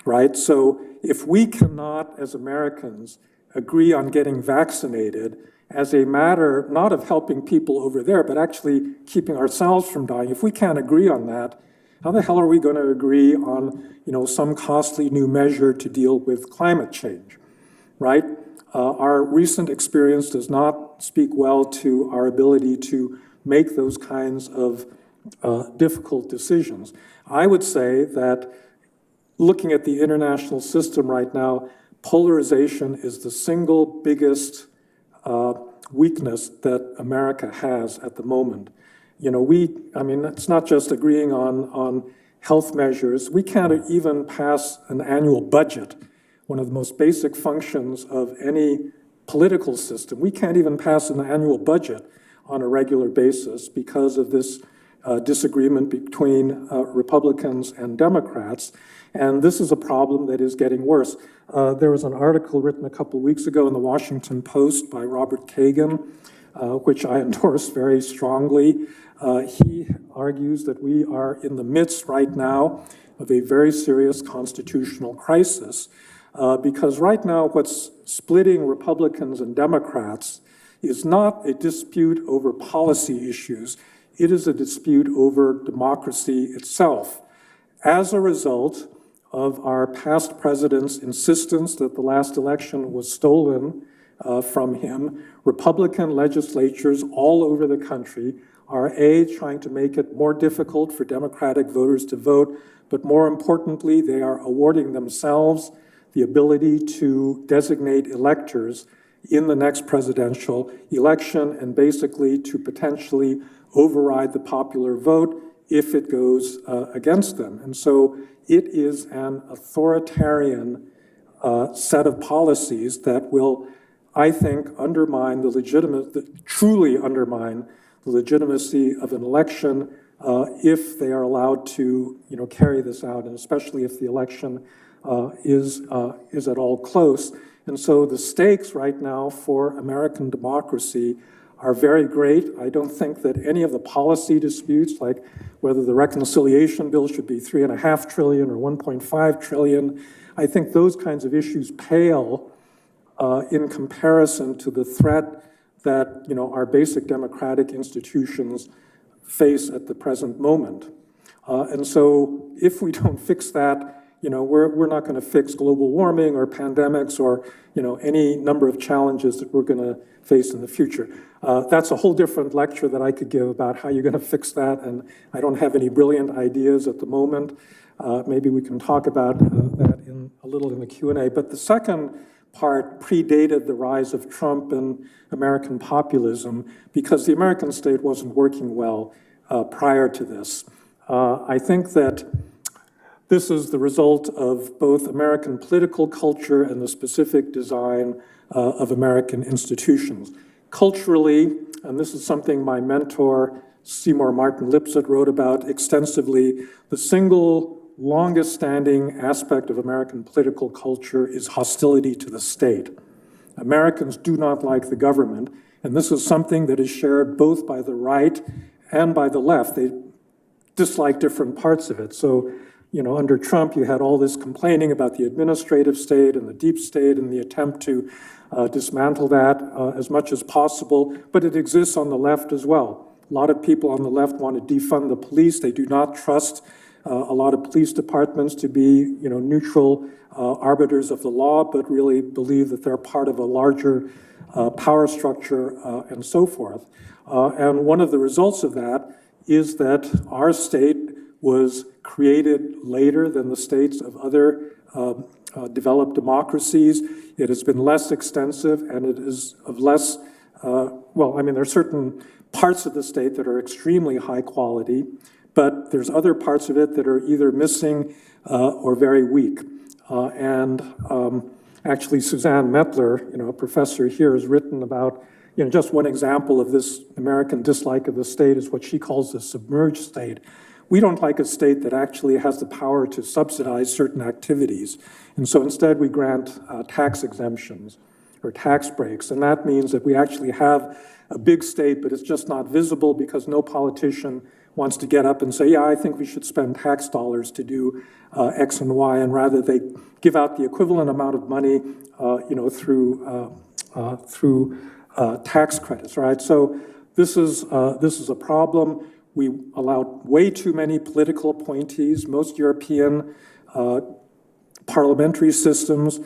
right? So if we cannot, as Americans, agree on getting vaccinated as a matter not of helping people over there, but actually keeping ourselves from dying, if we can't agree on that, how the hell are we going to agree on, some costly new measure to deal with climate change, right? Our recent experience does not speak well to our ability to make those kinds of difficult decisions. I would say that looking at the international system right now, polarization is the single biggest weakness that America has at the moment. It's not just agreeing on health measures. We can't even pass an annual budget, one of the most basic functions of any political system. We can't even pass an annual budget on a regular basis because of this disagreement between Republicans and Democrats. And this is a problem that is getting worse. There was an article written a couple weeks ago in the Washington Post by Robert Kagan, which I endorse very strongly. He argues that we are in the midst right now of a very serious constitutional crisis because right now what's splitting Republicans and Democrats is not a dispute over policy issues. It is a dispute over democracy itself. As a result of our past president's insistence that the last election was stolen from him, Republican legislatures all over the country are trying to make it more difficult for Democratic voters to vote, but more importantly, they are awarding themselves the ability to designate electors in the next presidential election and basically to potentially override the popular vote if it goes against them. And so it is an authoritarian set of policies that will, I think, truly undermine the legitimacy of an election if they are allowed to, carry this out, and especially if the election is at all close. And so the stakes right now for American democracy are very great. I don't think that any of the policy disputes, like whether the reconciliation bill should be $3.5 trillion or $1.5 trillion, I think those kinds of issues pale in comparison to the threat that our basic democratic institutions face at the present moment. And so if we don't fix that, we're not going to fix global warming or pandemics or any number of challenges that we're going to face in the future. That's a whole different lecture that I could give about how you're going to fix that, and I don't have any brilliant ideas at the moment. Maybe we can talk about that a little in the Q&A. But the second part predated the rise of Trump and American populism because the American state wasn't working well prior to this. I think that this is the result of both American political culture and the specific design of American institutions. Culturally, and this is something my mentor, Seymour Martin Lipset, wrote about extensively, the single longest standing aspect of American political culture is hostility to the state. Americans do not like the government, and this is something that is shared both by the right and by the left. They dislike different parts of it. So, under Trump, you had all this complaining about the administrative state and the deep state and the attempt to dismantle that as much as possible, but it exists on the left as well. A lot of people on the left want to defund the police. They do not trust a lot of police departments to be, neutral arbiters of the law, but really believe that they're part of a larger power structure and so forth. And one of the results of that is that our state was created later than the states of other developed democracies. It has been less extensive, and it is of less, there are certain parts of the state that are extremely high quality, but there's other parts of it that are either missing or very weak. Actually, Suzanne Mettler, a professor here, has written about, just one example of this American dislike of the state is what she calls the submerged state. We don't like a state that actually has the power to subsidize certain activities. And so instead we grant tax exemptions or tax breaks. And that means that we actually have a big state, but it's just not visible because no politician wants to get up and say, yeah, I think we should spend tax dollars to do X and Y, and rather they give out the equivalent amount of money, through tax credits, right? So this is a problem. We allowed way too many political appointees. Most European parliamentary systems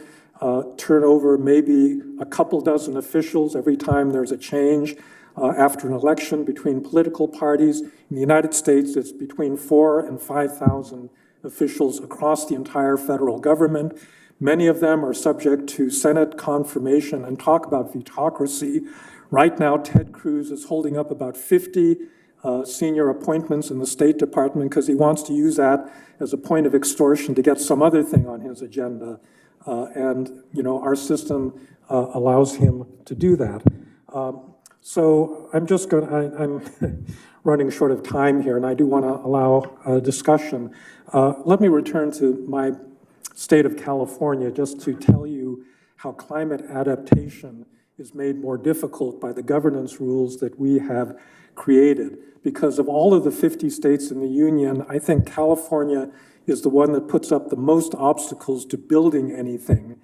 turn over maybe a couple dozen officials every time there's a change after an election between political parties. In the United States, it's between 4,000 and 5,000 officials across the entire federal government. Many of them are subject to Senate confirmation, and talk about vetocracy. Right now, Ted Cruz is holding up about 50 senior appointments in the State Department because he wants to use that as a point of extortion to get some other thing on his agenda. Our system allows him to do that. So I'm running short of time here, and I do want to allow a discussion. Let me return to my state of California just to tell you how climate adaptation is made more difficult by the governance rules that we have created. Because of all of the 50 states in the union, I think California is the one that puts up the most obstacles to building anything,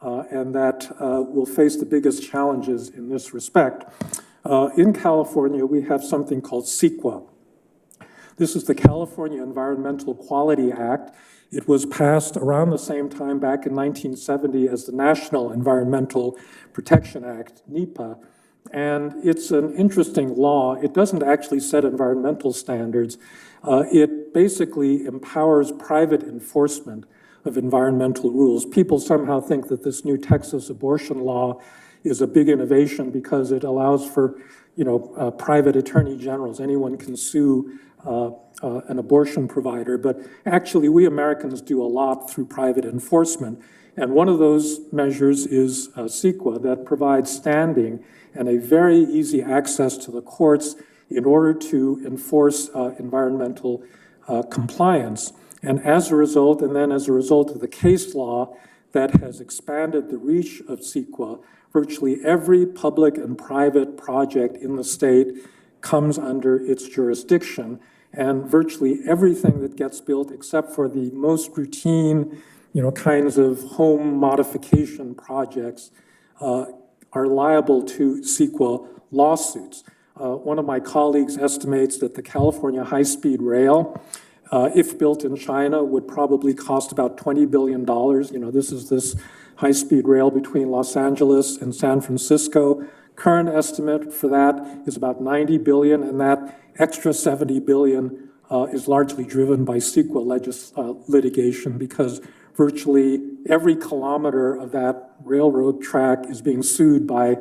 and that will face the biggest challenges in this respect. In California, we have something called CEQA. This is the California Environmental Quality Act. It was passed around the same time back in 1970 as the National Environmental Protection Act, NEPA. And it's an interesting law. It doesn't actually set environmental standards. It basically empowers private enforcement of environmental rules. People somehow think that this new Texas abortion law is a big innovation because it allows for, private attorney generals. Anyone can sue an abortion provider, but actually we Americans do a lot through private enforcement. And one of those measures is CEQA that provides standing and a very easy access to the courts in order to enforce environmental compliance. And as a result, of the case law that has expanded the reach of CEQA, virtually every public and private project in the state comes under its jurisdiction. And virtually everything that gets built, except for the most routine, kinds of home modification projects, are liable to CEQA lawsuits. One of my colleagues estimates that the California high-speed rail, if built in China, would probably cost about $20 billion. This is this high-speed rail between Los Angeles and San Francisco. Current estimate for that is about $90 billion, and that extra $70 billion is largely driven by CEQA litigation because virtually every kilometer of that railroad track is being sued by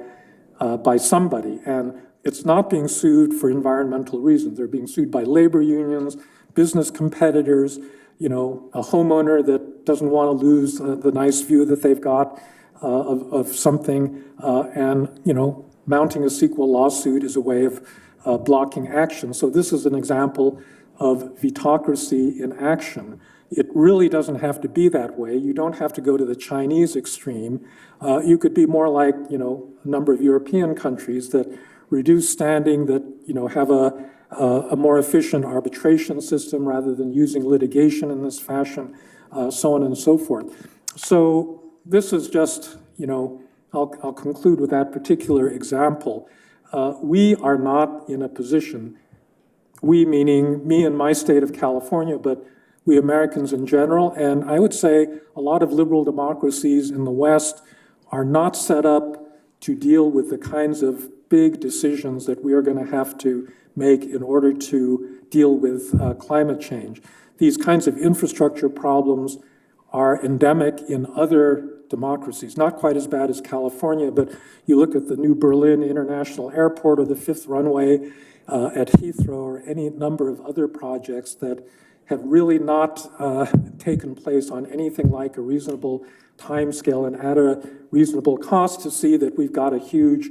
somebody. And it's not being sued for environmental reasons. They're being sued by labor unions, business competitors, a homeowner that doesn't want to lose the nice view that they've got of something. Mounting a CEQA lawsuit is a way of blocking action. So this is an example of vetocracy in action. It really doesn't have to be that way. You don't have to go to the Chinese extreme. You could be more like, a number of European countries that reduce standing, that, have a more efficient arbitration system rather than using litigation in this fashion, so on and so forth. So this is just, I'll conclude with that particular example. We are not in a position, we meaning me and my state of California, but we Americans in general, and I would say a lot of liberal democracies in the West are not set up to deal with the kinds of big decisions that we are going to have to make in order to deal with climate change. These kinds of infrastructure problems are endemic in other democracies, not quite as bad as California, but you look at the new Berlin International Airport or the fifth runway at Heathrow or any number of other projects that have really not taken place on anything like a reasonable timescale and at a reasonable cost, to see that we've got a huge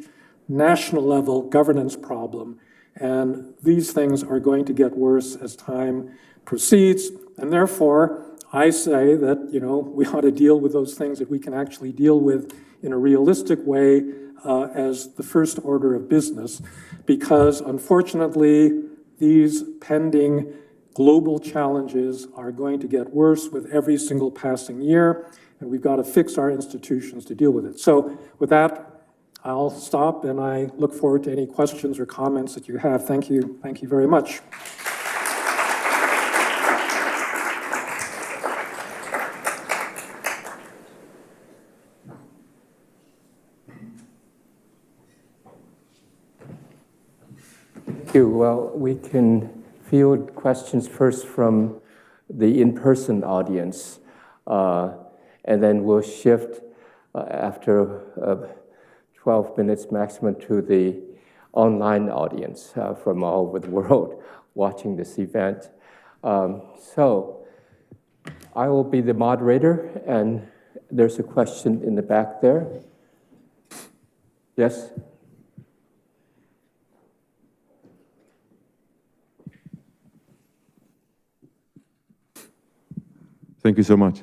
national level governance problem. And these things are going to get worse as time proceeds. And therefore, I say that, we ought to deal with those things that we can actually deal with in a realistic way as the first order of business, because unfortunately, these pending global challenges are going to get worse with every single passing year, and we've got to fix our institutions to deal with it. So with that, I'll stop, and I look forward to any questions or comments that you have. Thank you. Thank you very much. Thank you. Well, we can field questions first from the in-person audience, and then we'll shift after 12 minutes maximum to the online audience from all over the world watching this event. So I will be the moderator, and there's a question in the back there. Yes? Thank you so much.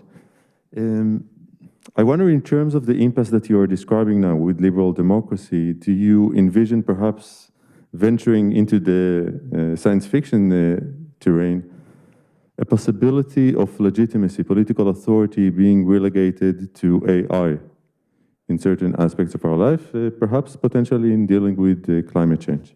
I wonder, in terms of the impasse that you are describing now with liberal democracy, do you envision perhaps venturing into the science fiction terrain, a possibility of legitimacy, political authority being relegated to AI in certain aspects of our life, perhaps potentially in dealing with climate change?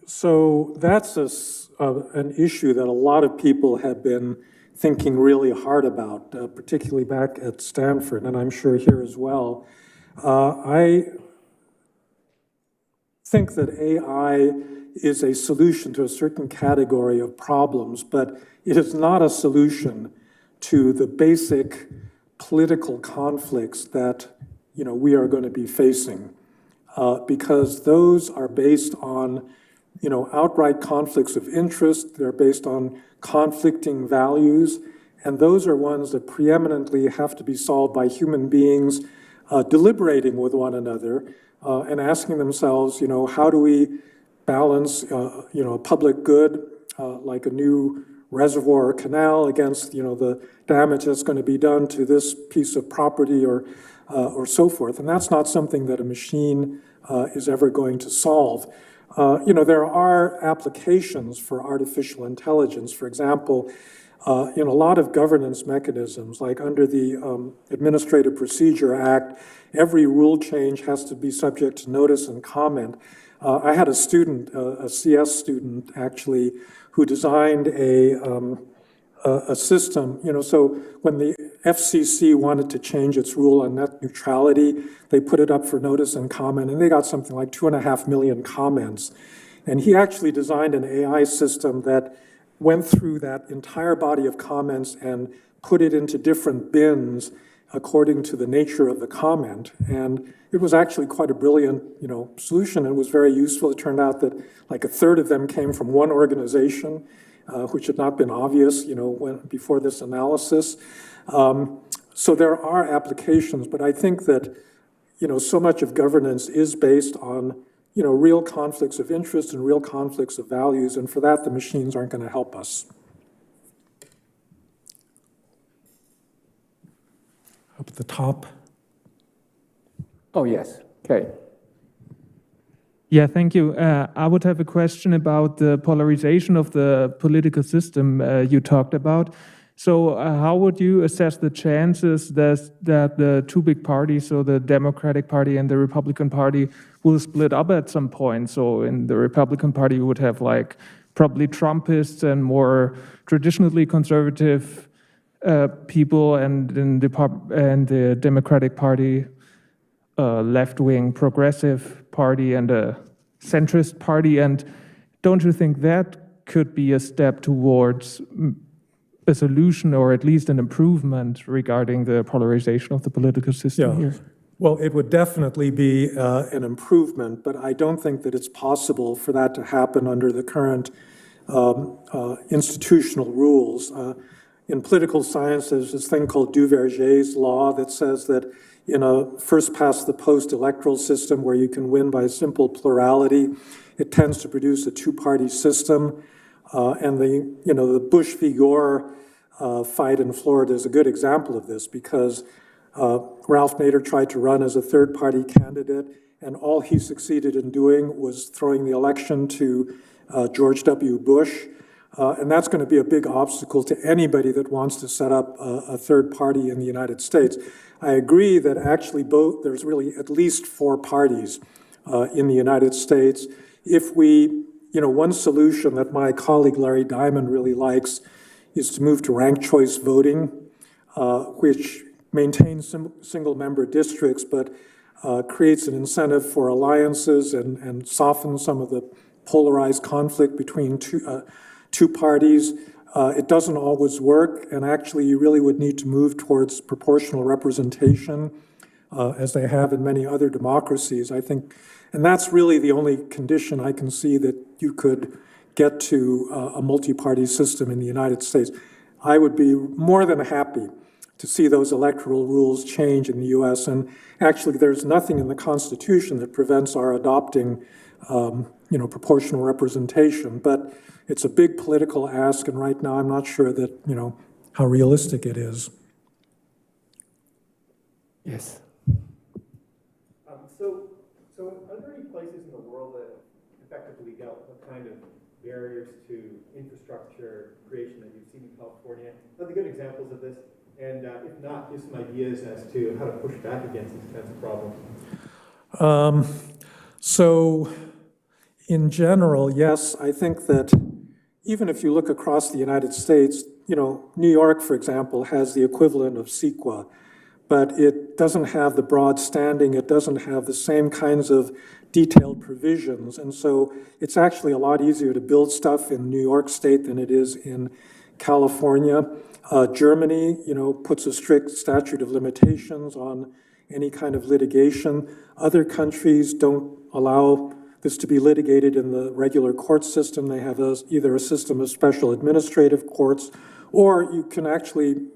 So that's an issue that a lot of people have been thinking really hard about, particularly back at Stanford, and I'm sure here as well. I think that AI is a solution to a certain category of problems, but it is not a solution to the basic political conflicts that we are going to be facing, because those are based on outright conflicts of interest. They're based on conflicting values, and those are ones that preeminently have to be solved by human beings deliberating with one another and asking themselves, how do we balance, a public good like a new reservoir or canal against, the damage that's going to be done to this piece of property or so forth. And that's not something that a machine is ever going to solve. There are applications for artificial intelligence. For example, in a lot of governance mechanisms, like under the Administrative Procedure Act, every rule change has to be subject to notice and comment. I had a student, a CS student actually, who designed a system, so when the FCC wanted to change its rule on net neutrality, they put it up for notice and comment, and they got something like 2.5 million comments. And he actually designed an AI system that went through that entire body of comments and put it into different bins according to the nature of the comment. And it was actually quite a brilliant, solution, and was very useful. It turned out that like a third of them came from one organization, which had not been obvious, before this analysis. So there are applications, but I think that, so much of governance is based on, real conflicts of interest and real conflicts of values, and for that, the machines aren't going to help us. Up at the top. Oh, yes. Okay. Yeah, thank you. I would have a question about the polarization of the political system you talked about. So how would you assess the chances that the two big parties, so the Democratic Party and the Republican Party, will split up at some point? So in the Republican Party, you would have probably Trumpists and more traditionally conservative people, and in the Democratic Party, a left-wing progressive party and a centrist party. And don't you think that could be a step towards a solution, or at least an improvement regarding the polarization of the political system here? Well, it would definitely be an improvement, but I don't think that it's possible for that to happen under the current institutional rules. In political science, there's this thing called Duverger's law that says that in a first-past-the-post electoral system where you can win by simple plurality, it tends to produce a two-party system. And the Bush v. Gore fight in Florida is a good example of this, because Ralph Nader tried to run as a third-party candidate, and all he succeeded in doing was throwing the election to George W. Bush. And that's going to be a big obstacle to anybody that wants to set up a third party in the United States. I agree that actually there's really at least four parties in the United States. If we, one solution that my colleague Larry Diamond really likes is to move to ranked choice voting, which maintains single-member districts, but creates an incentive for alliances and softens some of the polarized conflict between two parties. It doesn't always work, and actually you really would need to move towards proportional representation, as they have in many other democracies, I think. And that's really the only condition I can see that you could get to a multi-party system in the United States. I would be more than happy to see those electoral rules change in the US. And actually, there's nothing in the Constitution that prevents our adopting proportional representation. But it's a big political ask, and right now I'm not sure that, how realistic it is. Yes. So are there any places in the world that effectively dealt with the kind of barriers to infrastructure creation that you've seen in California? Are there good examples of this? And if not, give some ideas as to how to push back against these kinds of problems. So in general, yes, I think that even if you look across the United States, New York, for example, has the equivalent of CEQA, but it doesn't have the broad standing, it doesn't have the same kinds of detailed provisions. And so it's actually a lot easier to build stuff in New York State than it is in California. Germany, puts a strict statute of limitations on any kind of litigation. Other countries don't allow this to be litigated in the regular court system. They have either a system of special administrative courts, or you can actually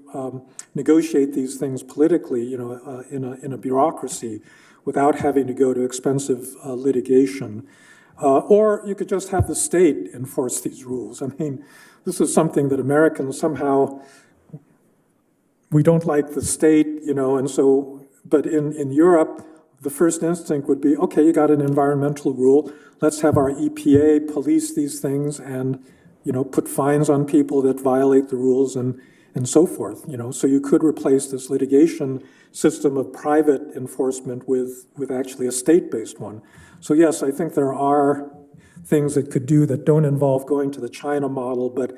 negotiate these things politically, in a bureaucracy without having to go to expensive litigation. Or you could just have the state enforce these rules. I mean, this is something that Americans somehow, we don't like the state, and so, but in Europe, the first instinct would be, okay, you got an environmental rule, let's have our EPA police these things and, put fines on people that violate the rules and so forth, So you could replace this litigation system of private enforcement with actually a state-based one. So yes, I think there are things that could do that don't involve going to the China model, but,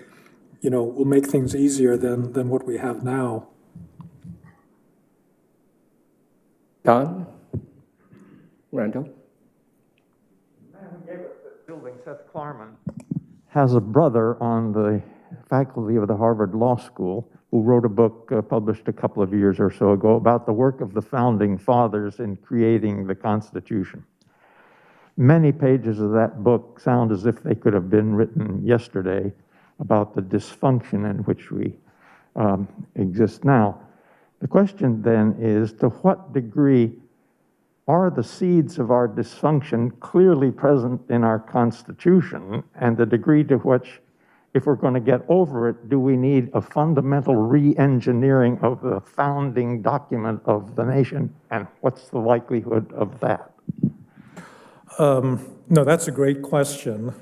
will make things easier than what we have now. Don? Randall? The man who gave us this building, Seth Klarman, has a brother on the faculty of the Harvard Law School who wrote a book published a couple of years or so ago about the work of the founding fathers in creating the Constitution. Many pages of that book sound as if they could have been written yesterday about the dysfunction in which we exist now. The question then is, to what degree are the seeds of our dysfunction clearly present in our Constitution, and the degree to which, if we're going to get over it, do we need a fundamental re-engineering of the founding document of the nation, and what's the likelihood of that? No, that's a great question.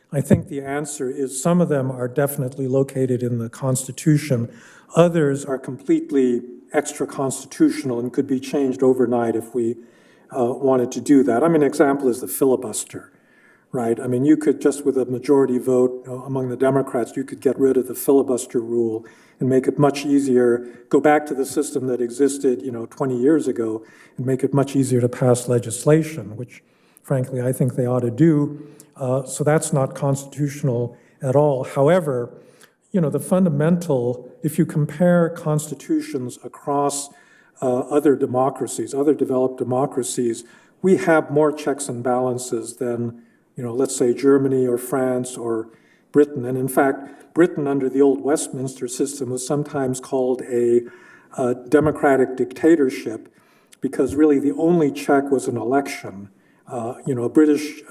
I think the answer is some of them are definitely located in the Constitution. Others are completely extra-constitutional and could be changed overnight if we wanted to do that. I mean, an example is the filibuster, right? I mean, you could just with a majority vote among the Democrats, you could get rid of the filibuster rule and make it much easier, go back to the system that existed, 20 years ago, and make it much easier to pass legislation, which frankly, I think they ought to do. So that's not constitutional at all. However, the fundamental, if you compare constitutions across other democracies, other developed democracies, we have more checks and balances than, let's say Germany or France or Britain. And in fact, Britain under the old Westminster system was sometimes called a democratic dictatorship because really the only check was an election. A British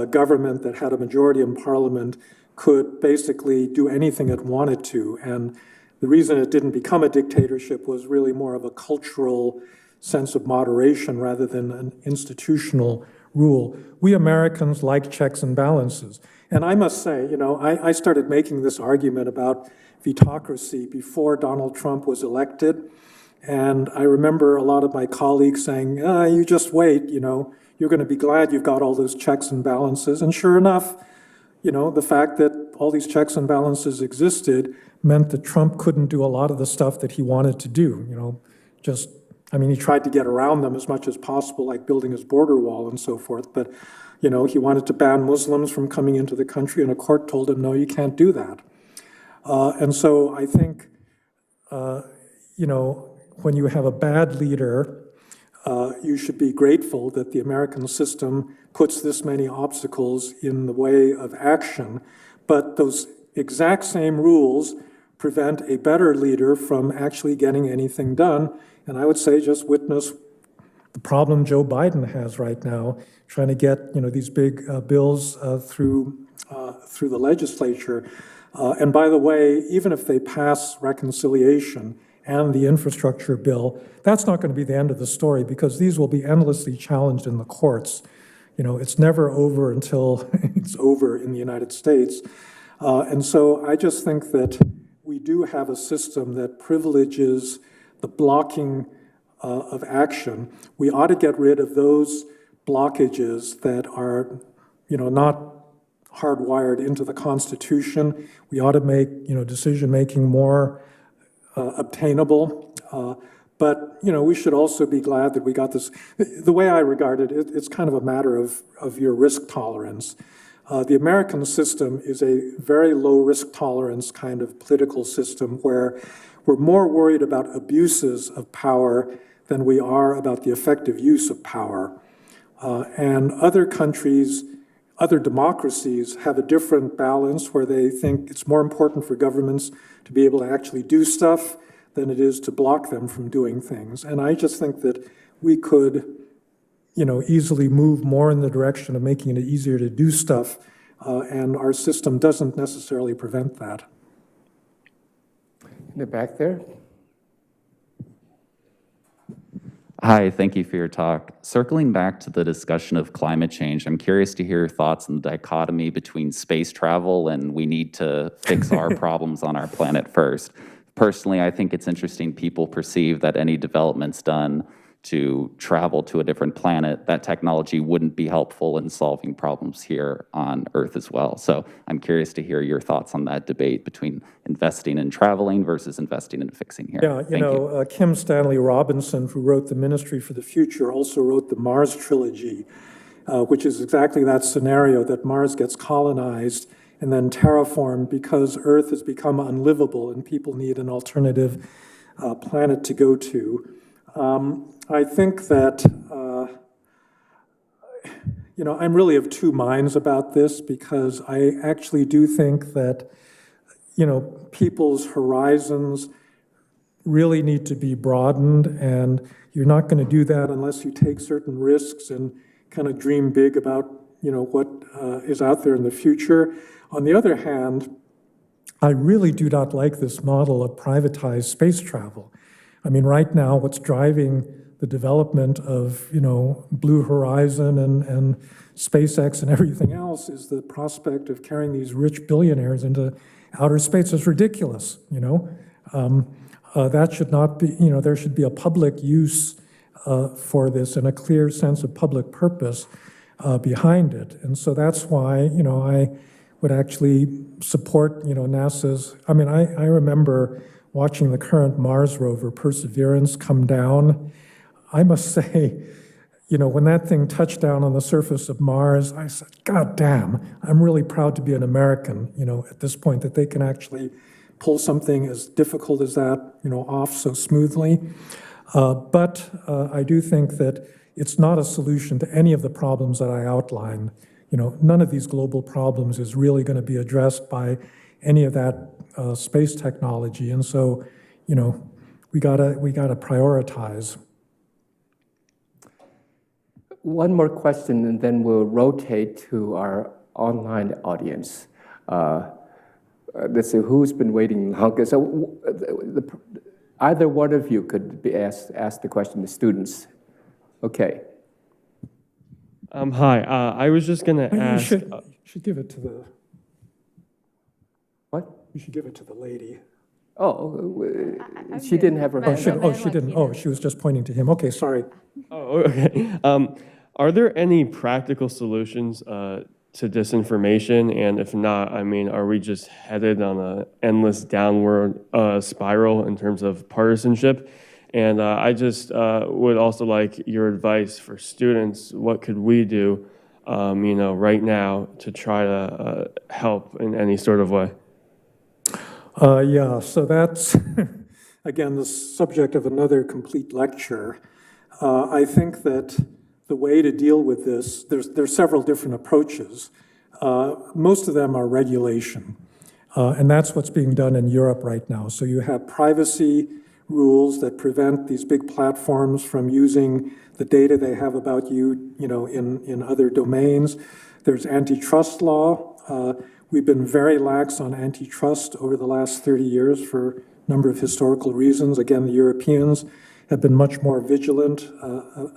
government that had a majority in parliament could basically do anything it wanted to. And the reason it didn't become a dictatorship was really more of a cultural sense of moderation rather than an institutional rule. We Americans like checks and balances. And I must say, I started making this argument about vetocracy before Donald Trump was elected. And I remember a lot of my colleagues saying, you just wait, you're going to be glad you've got all those checks and balances. And sure enough, the fact that all these checks and balances existed meant that Trump couldn't do a lot of the stuff that he wanted to do, he tried to get around them as much as possible, like building his border wall and so forth. But, he wanted to ban Muslims from coming into the country, and a court told him, no, you can't do that. And so I think, when you have a bad leader, you should be grateful that the American system puts this many obstacles in the way of action, but those exact same rules prevent a better leader from actually getting anything done. And I would say just witness the problem Joe Biden has right now, trying to get these big bills through the legislature. And by the way, even if they pass reconciliation and the infrastructure bill, that's not going to be the end of the story because these will be endlessly challenged in the courts. It's never over until it's over in the United States. And so I just think that we do have a system that privileges the blocking of action. We ought to get rid of those blockages that are, not hardwired into the Constitution. We ought to make, decision-making more obtainable. But, we should also be glad that we got this. The way I regard it, it's kind of a matter of your risk tolerance. The American system is a very low risk tolerance kind of political system where we're more worried about abuses of power than we are about the effective use of power. And other countries, other democracies have a different balance where they think it's more important for governments to be able to actually do stuff than it is to block them from doing things. And I just think that we could, easily move more in the direction of making it easier to do stuff, and our system doesn't necessarily prevent that. In the back there. Hi, thank you for your talk. Circling back to the discussion of climate change, I'm curious to hear your thoughts on the dichotomy between space travel and we need to fix our problems on our planet first. Personally, I think it's interesting people perceive that any developments done to travel to a different planet, that technology wouldn't be helpful in solving problems here on Earth as well. So I'm curious to hear your thoughts on that debate between investing in traveling versus investing in fixing here. Yeah, Kim Stanley Robinson, who wrote The Ministry for the Future, also wrote the Mars Trilogy, which is exactly that scenario that Mars gets colonized and then terraformed because Earth has become unlivable and people need an alternative planet to go to. I think that, I'm really of two minds about this because I actually do think that, people's horizons really need to be broadened, and you're not going to do that unless you take certain risks and kind of dream big about, what is out there in the future. On the other hand, I really do not like this model of privatized space travel. I mean, right now, what's driving the development of, Blue Horizon and SpaceX and everything else is the prospect of carrying these rich billionaires into outer space. It's ridiculous, that should not be, there should be a public use for this and a clear sense of public purpose. behind it. And so that's why, I would actually support, NASA's, I remember watching the current Mars rover Perseverance come down. I must say, when that thing touched down on the surface of Mars, I said, God damn, I'm really proud to be an American, at this point, that they can actually pull something as difficult as that, off so smoothly. But I do think that it's not a solution to any of the problems that I outlined. None of these global problems is really going to be addressed by any of that space technology. And so, we gotta prioritize. One more question, and then we'll rotate to our online audience. Let's see, who's been waiting longer? So either one of you could be ask the question, the students. Okay. Hi, I was just going to ask... You should give it to the... What? You should give it to the lady. Oh, she didn't have her hand up. She didn't. Oh, she was just pointing to him. Okay, sorry. Oh, okay. Are there any practical solutions to disinformation? And if not, are we just headed on an endless downward spiral in terms of partisanship? And I just would also like your advice for students. What could we do, right now to try to help in any sort of way? Yeah, so that's, again, the subject of another complete lecture. I think that the way to deal with this, there's several different approaches. Most of them are regulation, and that's what's being done in Europe right now. So you have privacy rules that prevent these big platforms from using the data they have about you, in other domains. There's antitrust law. We've been very lax on antitrust over the last 30 years for a number of historical reasons. Again, the Europeans have been much more vigilant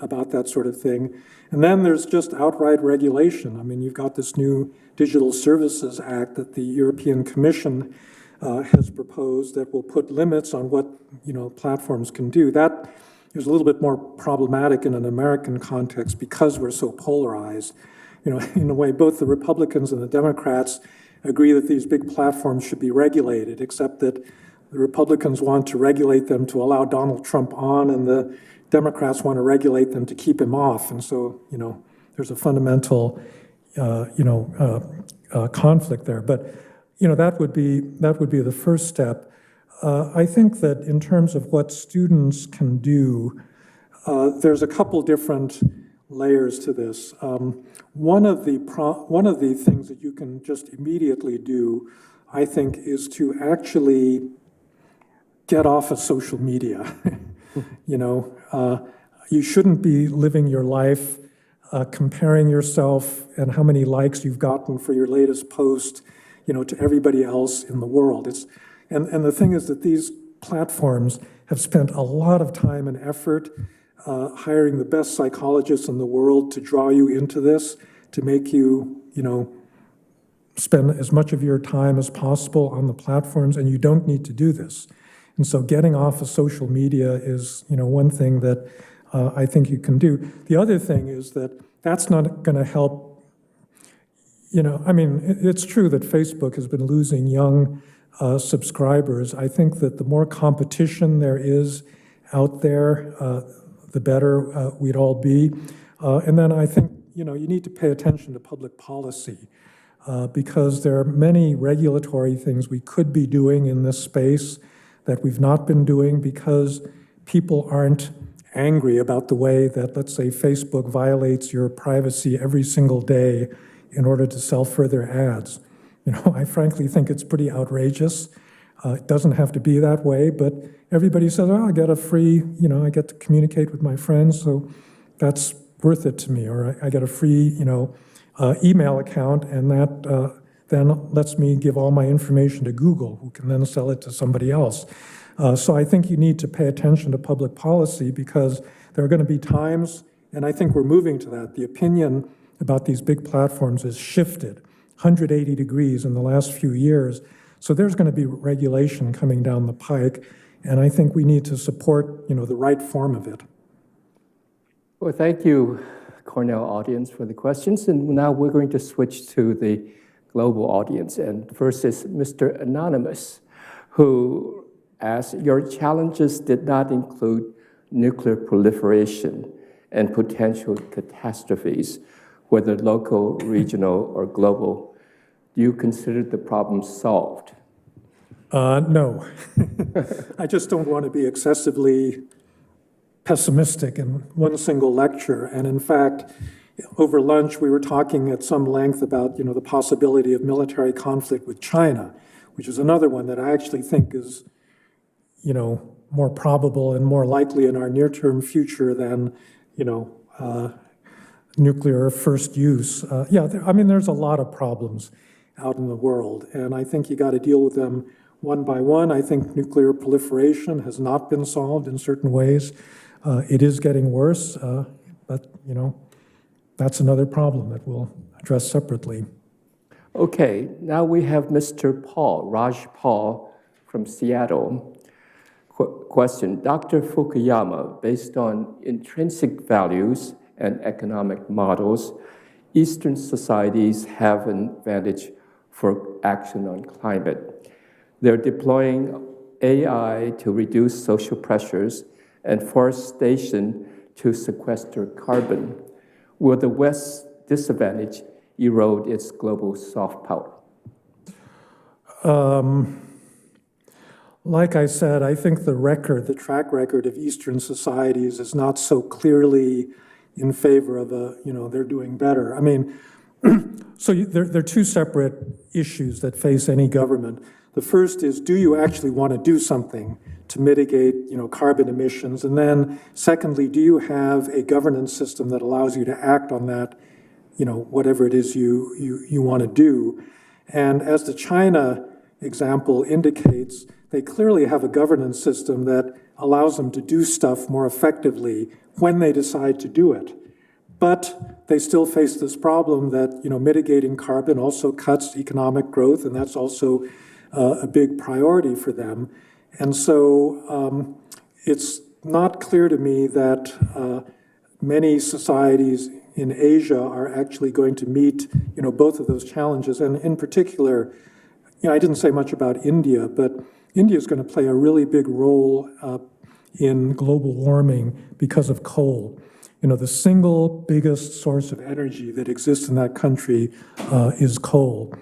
about that sort of thing. And then there's just outright regulation. You've got this new Digital Services Act that the European Commission has proposed that will put limits on what platforms can do. That is a little bit more problematic in an American context because we're so polarized. In a way, both the Republicans and the Democrats agree that these big platforms should be regulated, except that the Republicans want to regulate them to allow Donald Trump on, and the Democrats want to regulate them to keep him off. And so, there's a fundamental, conflict there. But, that would be the first step. I think that in terms of what students can do, there's a couple different layers to this. One of the things that you can just immediately do, I think, is to actually get off of social media. You shouldn't be living your life comparing yourself and how many likes you've gotten for your latest post, to everybody else in the world. And the thing is that these platforms have spent a lot of time and effort hiring the best psychologists in the world to draw you into this, to make you, spend as much of your time as possible on the platforms, and you don't need to do this. And so getting off of social media is, one thing that I think you can do. The other thing is that that's not going to help. It's true that Facebook has been losing young subscribers. I think that the more competition there is out there, the better we'd all be. And then I think, you need to pay attention to public policy because there are many regulatory things we could be doing in this space that we've not been doing because people aren't angry about the way that, let's say, Facebook violates your privacy every single day in order to sell further ads. I frankly think it's pretty outrageous. It doesn't have to be that way, but everybody says, I get a free, I get to communicate with my friends, so that's worth it to me. Or I get a free, email account, and that then lets me give all my information to Google, who can then sell it to somebody else. So I think you need to pay attention to public policy because there are going to be times, and I think we're moving to that. The opinion about these big platforms has shifted 180 degrees in the last few years. So there's going to be regulation coming down the pike, and I think we need to support, the right form of it. Well, thank you, Cornell audience for the questions. And now we're going to switch to the global audience. And first is Mr. Anonymous, who asks, your challenges did not include nuclear proliferation and potential catastrophes, whether local, regional, or global. Do you consider the problem solved? No. I just don't want to be excessively pessimistic in one single lecture. And in fact, over lunch, we were talking at some length about, the possibility of military conflict with China, which is another one that I actually think is, more probable and more likely in our near-term future than, nuclear first use. There's a lot of problems out in the world, and I think you got to deal with them one by one. I think nuclear proliferation has not been solved in certain ways. It is getting worse, but, that's another problem that we'll address separately. Okay, now we have Mr. Raj Paul from Seattle. Question, Dr. Fukuyama, based on intrinsic values and economic models, Eastern societies have an advantage for action on climate. They're deploying AI to reduce social pressures and forestation to sequester carbon. Will the West's disadvantage erode its global soft power? Like I said, I think the track record of Eastern societies is not so clearly in favor of they're doing better. So there are two separate issues that face any government. The first is, do you actually want to do something to mitigate, carbon emissions? And then secondly, do you have a governance system that allows you to act on that, whatever it is you want to do? And as the China example indicates, they clearly have a governance system that allows them to do stuff more effectively when they decide to do it. But they still face this problem that, mitigating carbon also cuts economic growth, and that's also a big priority for them. And so it's not clear to me that many societies in Asia are actually going to meet, both of those challenges. And in particular, I didn't say much about India, but India is going to play a really big role in global warming because of coal. The single biggest source of energy that exists in that country is coal.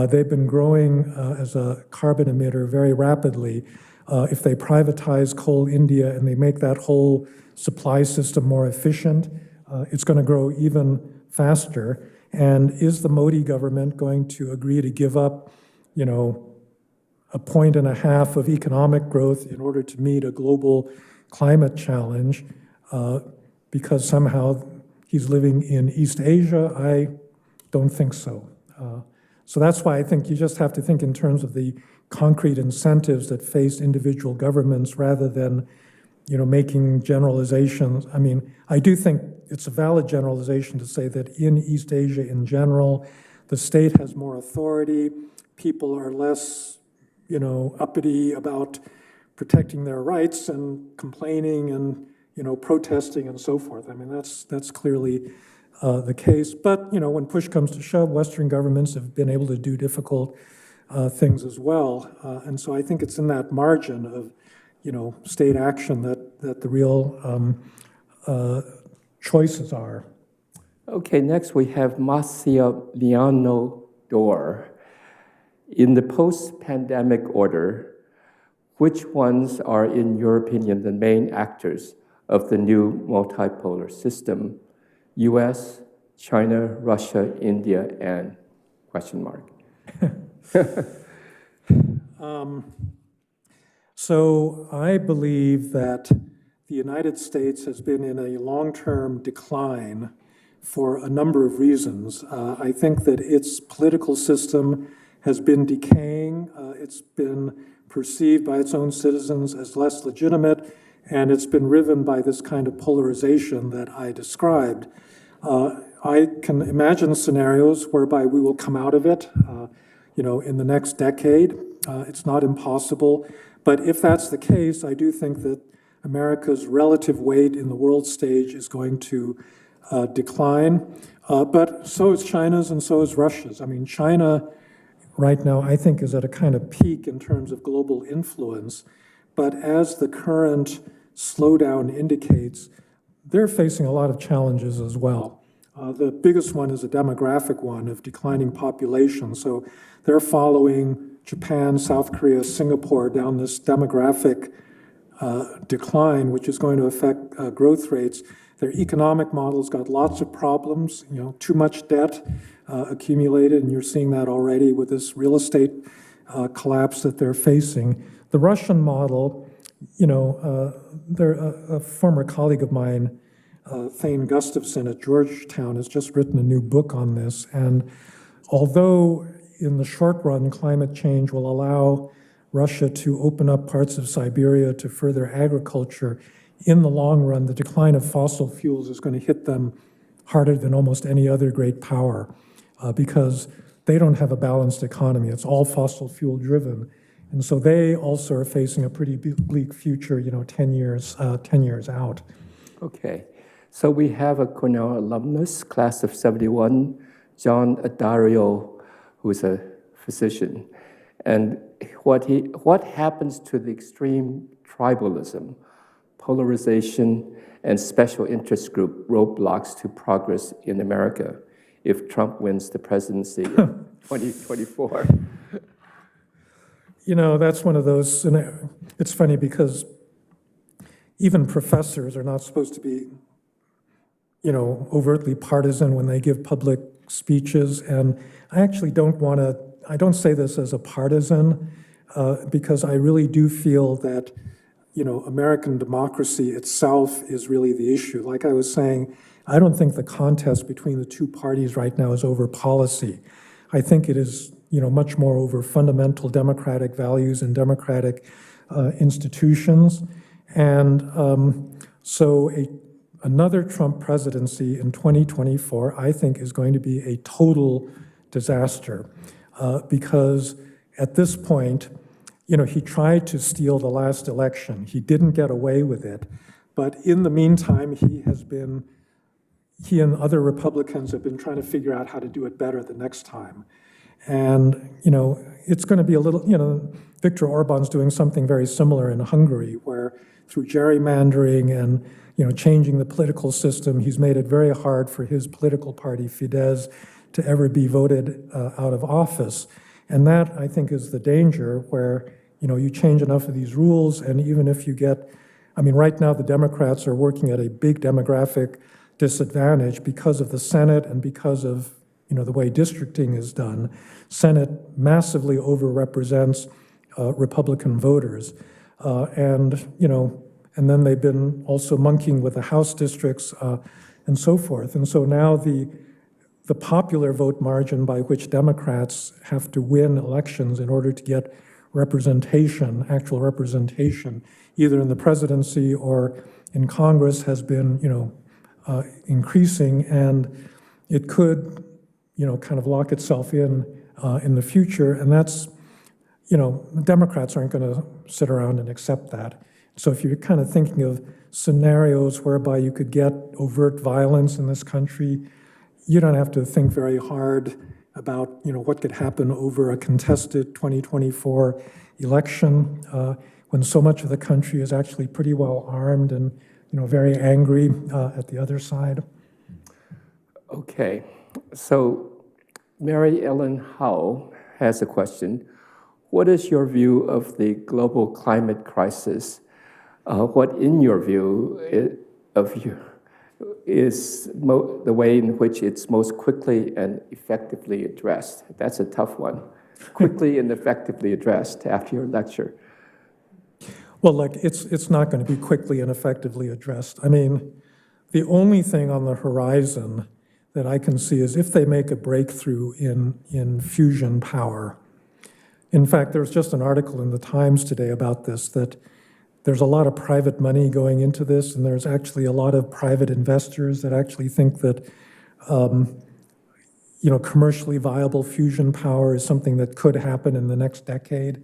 They've been growing as a carbon emitter very rapidly. If they privatize Coal India and they make that whole supply system more efficient, it's going to grow even faster. And is the Modi government going to agree to give up, 1.5 points of economic growth in order to meet a global climate challenge because somehow he's living in East Asia? I don't think so. So that's why I think you just have to think in terms of the concrete incentives that face individual governments rather than, making generalizations. I do think it's a valid generalization to say that in East Asia in general, the state has more authority, people are less, uppity about protecting their rights and complaining and, protesting and so forth. That's clearly the case. But, when push comes to shove, Western governments have been able to do difficult things as well. And so I think it's in that margin of, state action that the real choices are. Okay, next we have Massimiliano Dor. In the post-pandemic order, which ones are, in your opinion, the main actors of the new multipolar system? US, China, Russia, India, and question mark. So I believe that the United States has been in a long-term decline for a number of reasons. I think that its political system has been decaying. It's been perceived by its own citizens as less legitimate, and it's been riven by this kind of polarization that I described. I can imagine scenarios whereby we will come out of it, in the next decade. It's not impossible. But if that's the case, I do think that America's relative weight in the world stage is going to decline. But so is China's and so is Russia's. I mean, China right now, I think, is at a kind of peak in terms of global influence. But as the current slowdown indicates, they're facing a lot of challenges as well. The biggest one is a demographic one of declining population. So they're following Japan, South Korea, Singapore down this demographic decline, which is going to affect growth rates. Their economic model's got lots of problems, too much debt accumulated, and you're seeing that already with this real estate collapse that they're facing. The Russian model, a former colleague of mine, Thane Gustafson at Georgetown, has just written a new book on this. And although in the short run, climate change will allow Russia to open up parts of Siberia to further agriculture, in the long run, the decline of fossil fuels is going to hit them harder than almost any other great power because they don't have a balanced economy. It's all fossil fuel driven. And so they also are facing a pretty bleak future, 10 years out. Okay. So we have a Cornell alumnus, class of 71, John Adario, who is a physician. And what happens to the extreme tribalism, polarization, and special interest group roadblocks to progress in America if Trump wins the presidency in 2024? That's one of those, it's funny because even professors are not supposed to be, overtly partisan when they give public speeches. And I actually I don't say this as a partisan because I really do feel that, American democracy itself is really the issue. Like I was saying, I don't think the contest between the two parties right now is over policy. I think it is, much more over fundamental democratic values and democratic institutions. And so another Trump presidency in 2024, I think, is going to be a total disaster because at this point, he tried to steal the last election. He didn't get away with it. But in the meantime, he and other Republicans have been trying to figure out how to do it better the next time. And, it's going to be a little, Viktor Orban's doing something very similar in Hungary, where through gerrymandering and, changing the political system, he's made it very hard for his political party, Fidesz, to ever be voted out of office. And that, I think, is the danger where, you change enough of these rules, and even if you get, right now the Democrats are working at a big demographic disadvantage because of the Senate and because of, the way districting is done. Senate massively overrepresents Republican voters. And then they've been also monkeying with the House districts and so forth. And so now the popular vote margin by which Democrats have to win elections in order to get representation, actual representation, either in the presidency or in Congress has been, increasing, and it could, kind of lock itself in the future. And that's, the Democrats aren't going to sit around and accept that. So if you're kind of thinking of scenarios whereby you could get overt violence in this country, you don't have to think very hard about, what could happen over a contested 2024 election when so much of the country is actually pretty well armed and, very angry at the other side. Okay, so Mary Ellen Howe has a question. What is your view of the global climate crisis? What, in your view, is the way in which it's most quickly and effectively addressed? That's a tough one. Quickly and effectively addressed after your lecture. Well, look, it's not going to be quickly and effectively addressed. The only thing on the horizon that I can see is if they make a breakthrough in fusion power. In fact, there's just an article in the Times today about this, that there's a lot of private money going into this, and there's actually a lot of private investors that actually think that, commercially viable fusion power is something that could happen in the next decade.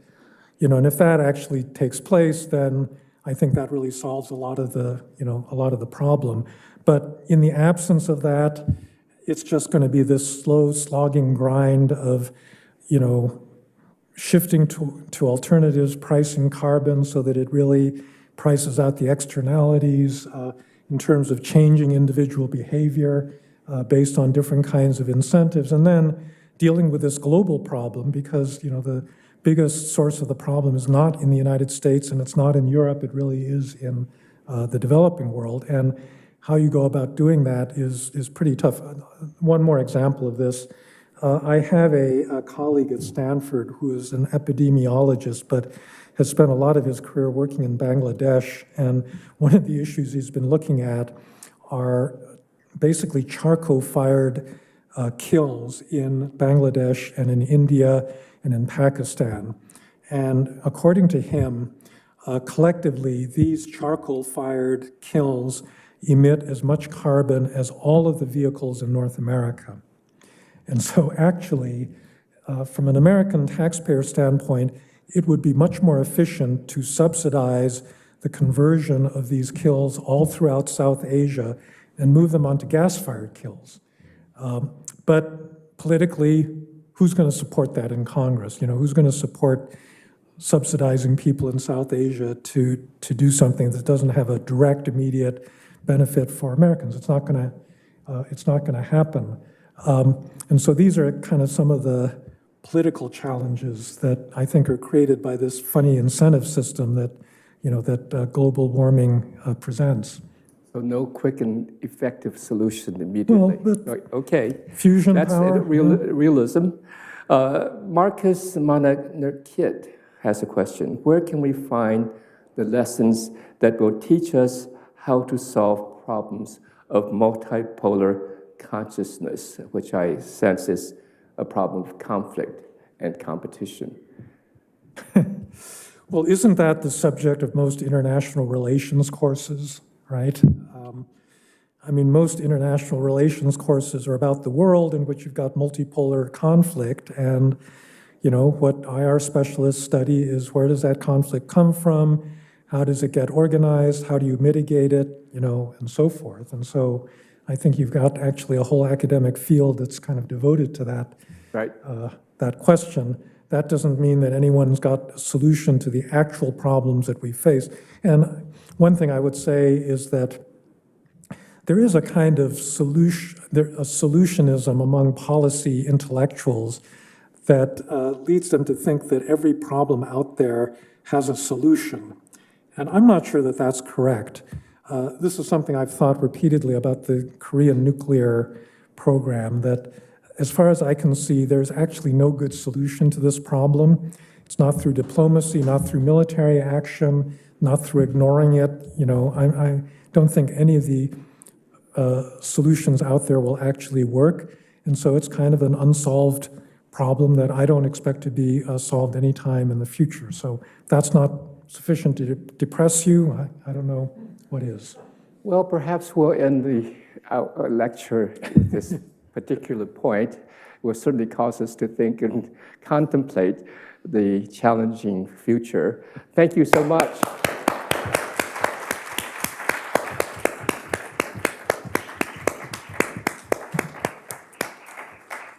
And if that actually takes place, then I think that really solves a lot of the problem. But in the absence of that, it's just going to be this slow slogging grind of, shifting to alternatives, pricing carbon so that it really prices out the externalities in terms of changing individual behavior based on different kinds of incentives, and then dealing with this global problem because, the biggest source of the problem is not in the United States and it's not in Europe, it really is in the developing world. And how you go about doing that is pretty tough. One more example of this. I have a colleague at Stanford who is an epidemiologist, but has spent a lot of his career working in Bangladesh. And one of the issues he's been looking at are basically charcoal-fired kills in Bangladesh and in India and in Pakistan. And according to him, collectively, these charcoal-fired kills emit as much carbon as all of the vehicles in North America. And so actually, from an American taxpayer standpoint, it would be much more efficient to subsidize the conversion of these kills all throughout South Asia and move them onto gas-fired kills. But politically, who's going to support that in Congress? Who's going to support subsidizing people in South Asia to do something that doesn't have a direct, immediate benefit for Americans? It's not going to happen. And so these are kind of some of the political challenges that I think are created by this funny incentive system that global warming presents. So no quick and effective solution immediately. Well, okay. Fusion That's power. realism. Marcus Monaghan-Kidd has a question. Where can we find the lessons that will teach us how to solve problems of multipolar consciousness, which I sense is a problem of conflict and competition? Well, isn't that the subject of most international relations courses, right? Most international relations courses are about the world in which you've got multipolar conflict, and what IR specialists study is where does that conflict come from, how does it get organized, how do you mitigate it, and so forth. And so I think you've got actually a whole academic field that's kind of devoted to that, Right. that question. That doesn't mean that anyone's got a solution to the actual problems that we face. And one thing I would say is that there is a kind of solutionism among policy intellectuals that leads them to think that every problem out there has a solution. And I'm not sure that that's correct. This is something I've thought repeatedly about the Korean nuclear program, that as far as I can see, there's actually no good solution to this problem. It's not through diplomacy, not through military action, not through ignoring it. I don't think any of the solutions out there will actually work. And so it's kind of an unsolved problem that I don't expect to be solved anytime in the future. So if that's not sufficient to depress you, I don't know what is. Well, perhaps we'll end our lecture at this particular point. It will certainly cause us to think and contemplate the challenging future. Thank you so much.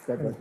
Good.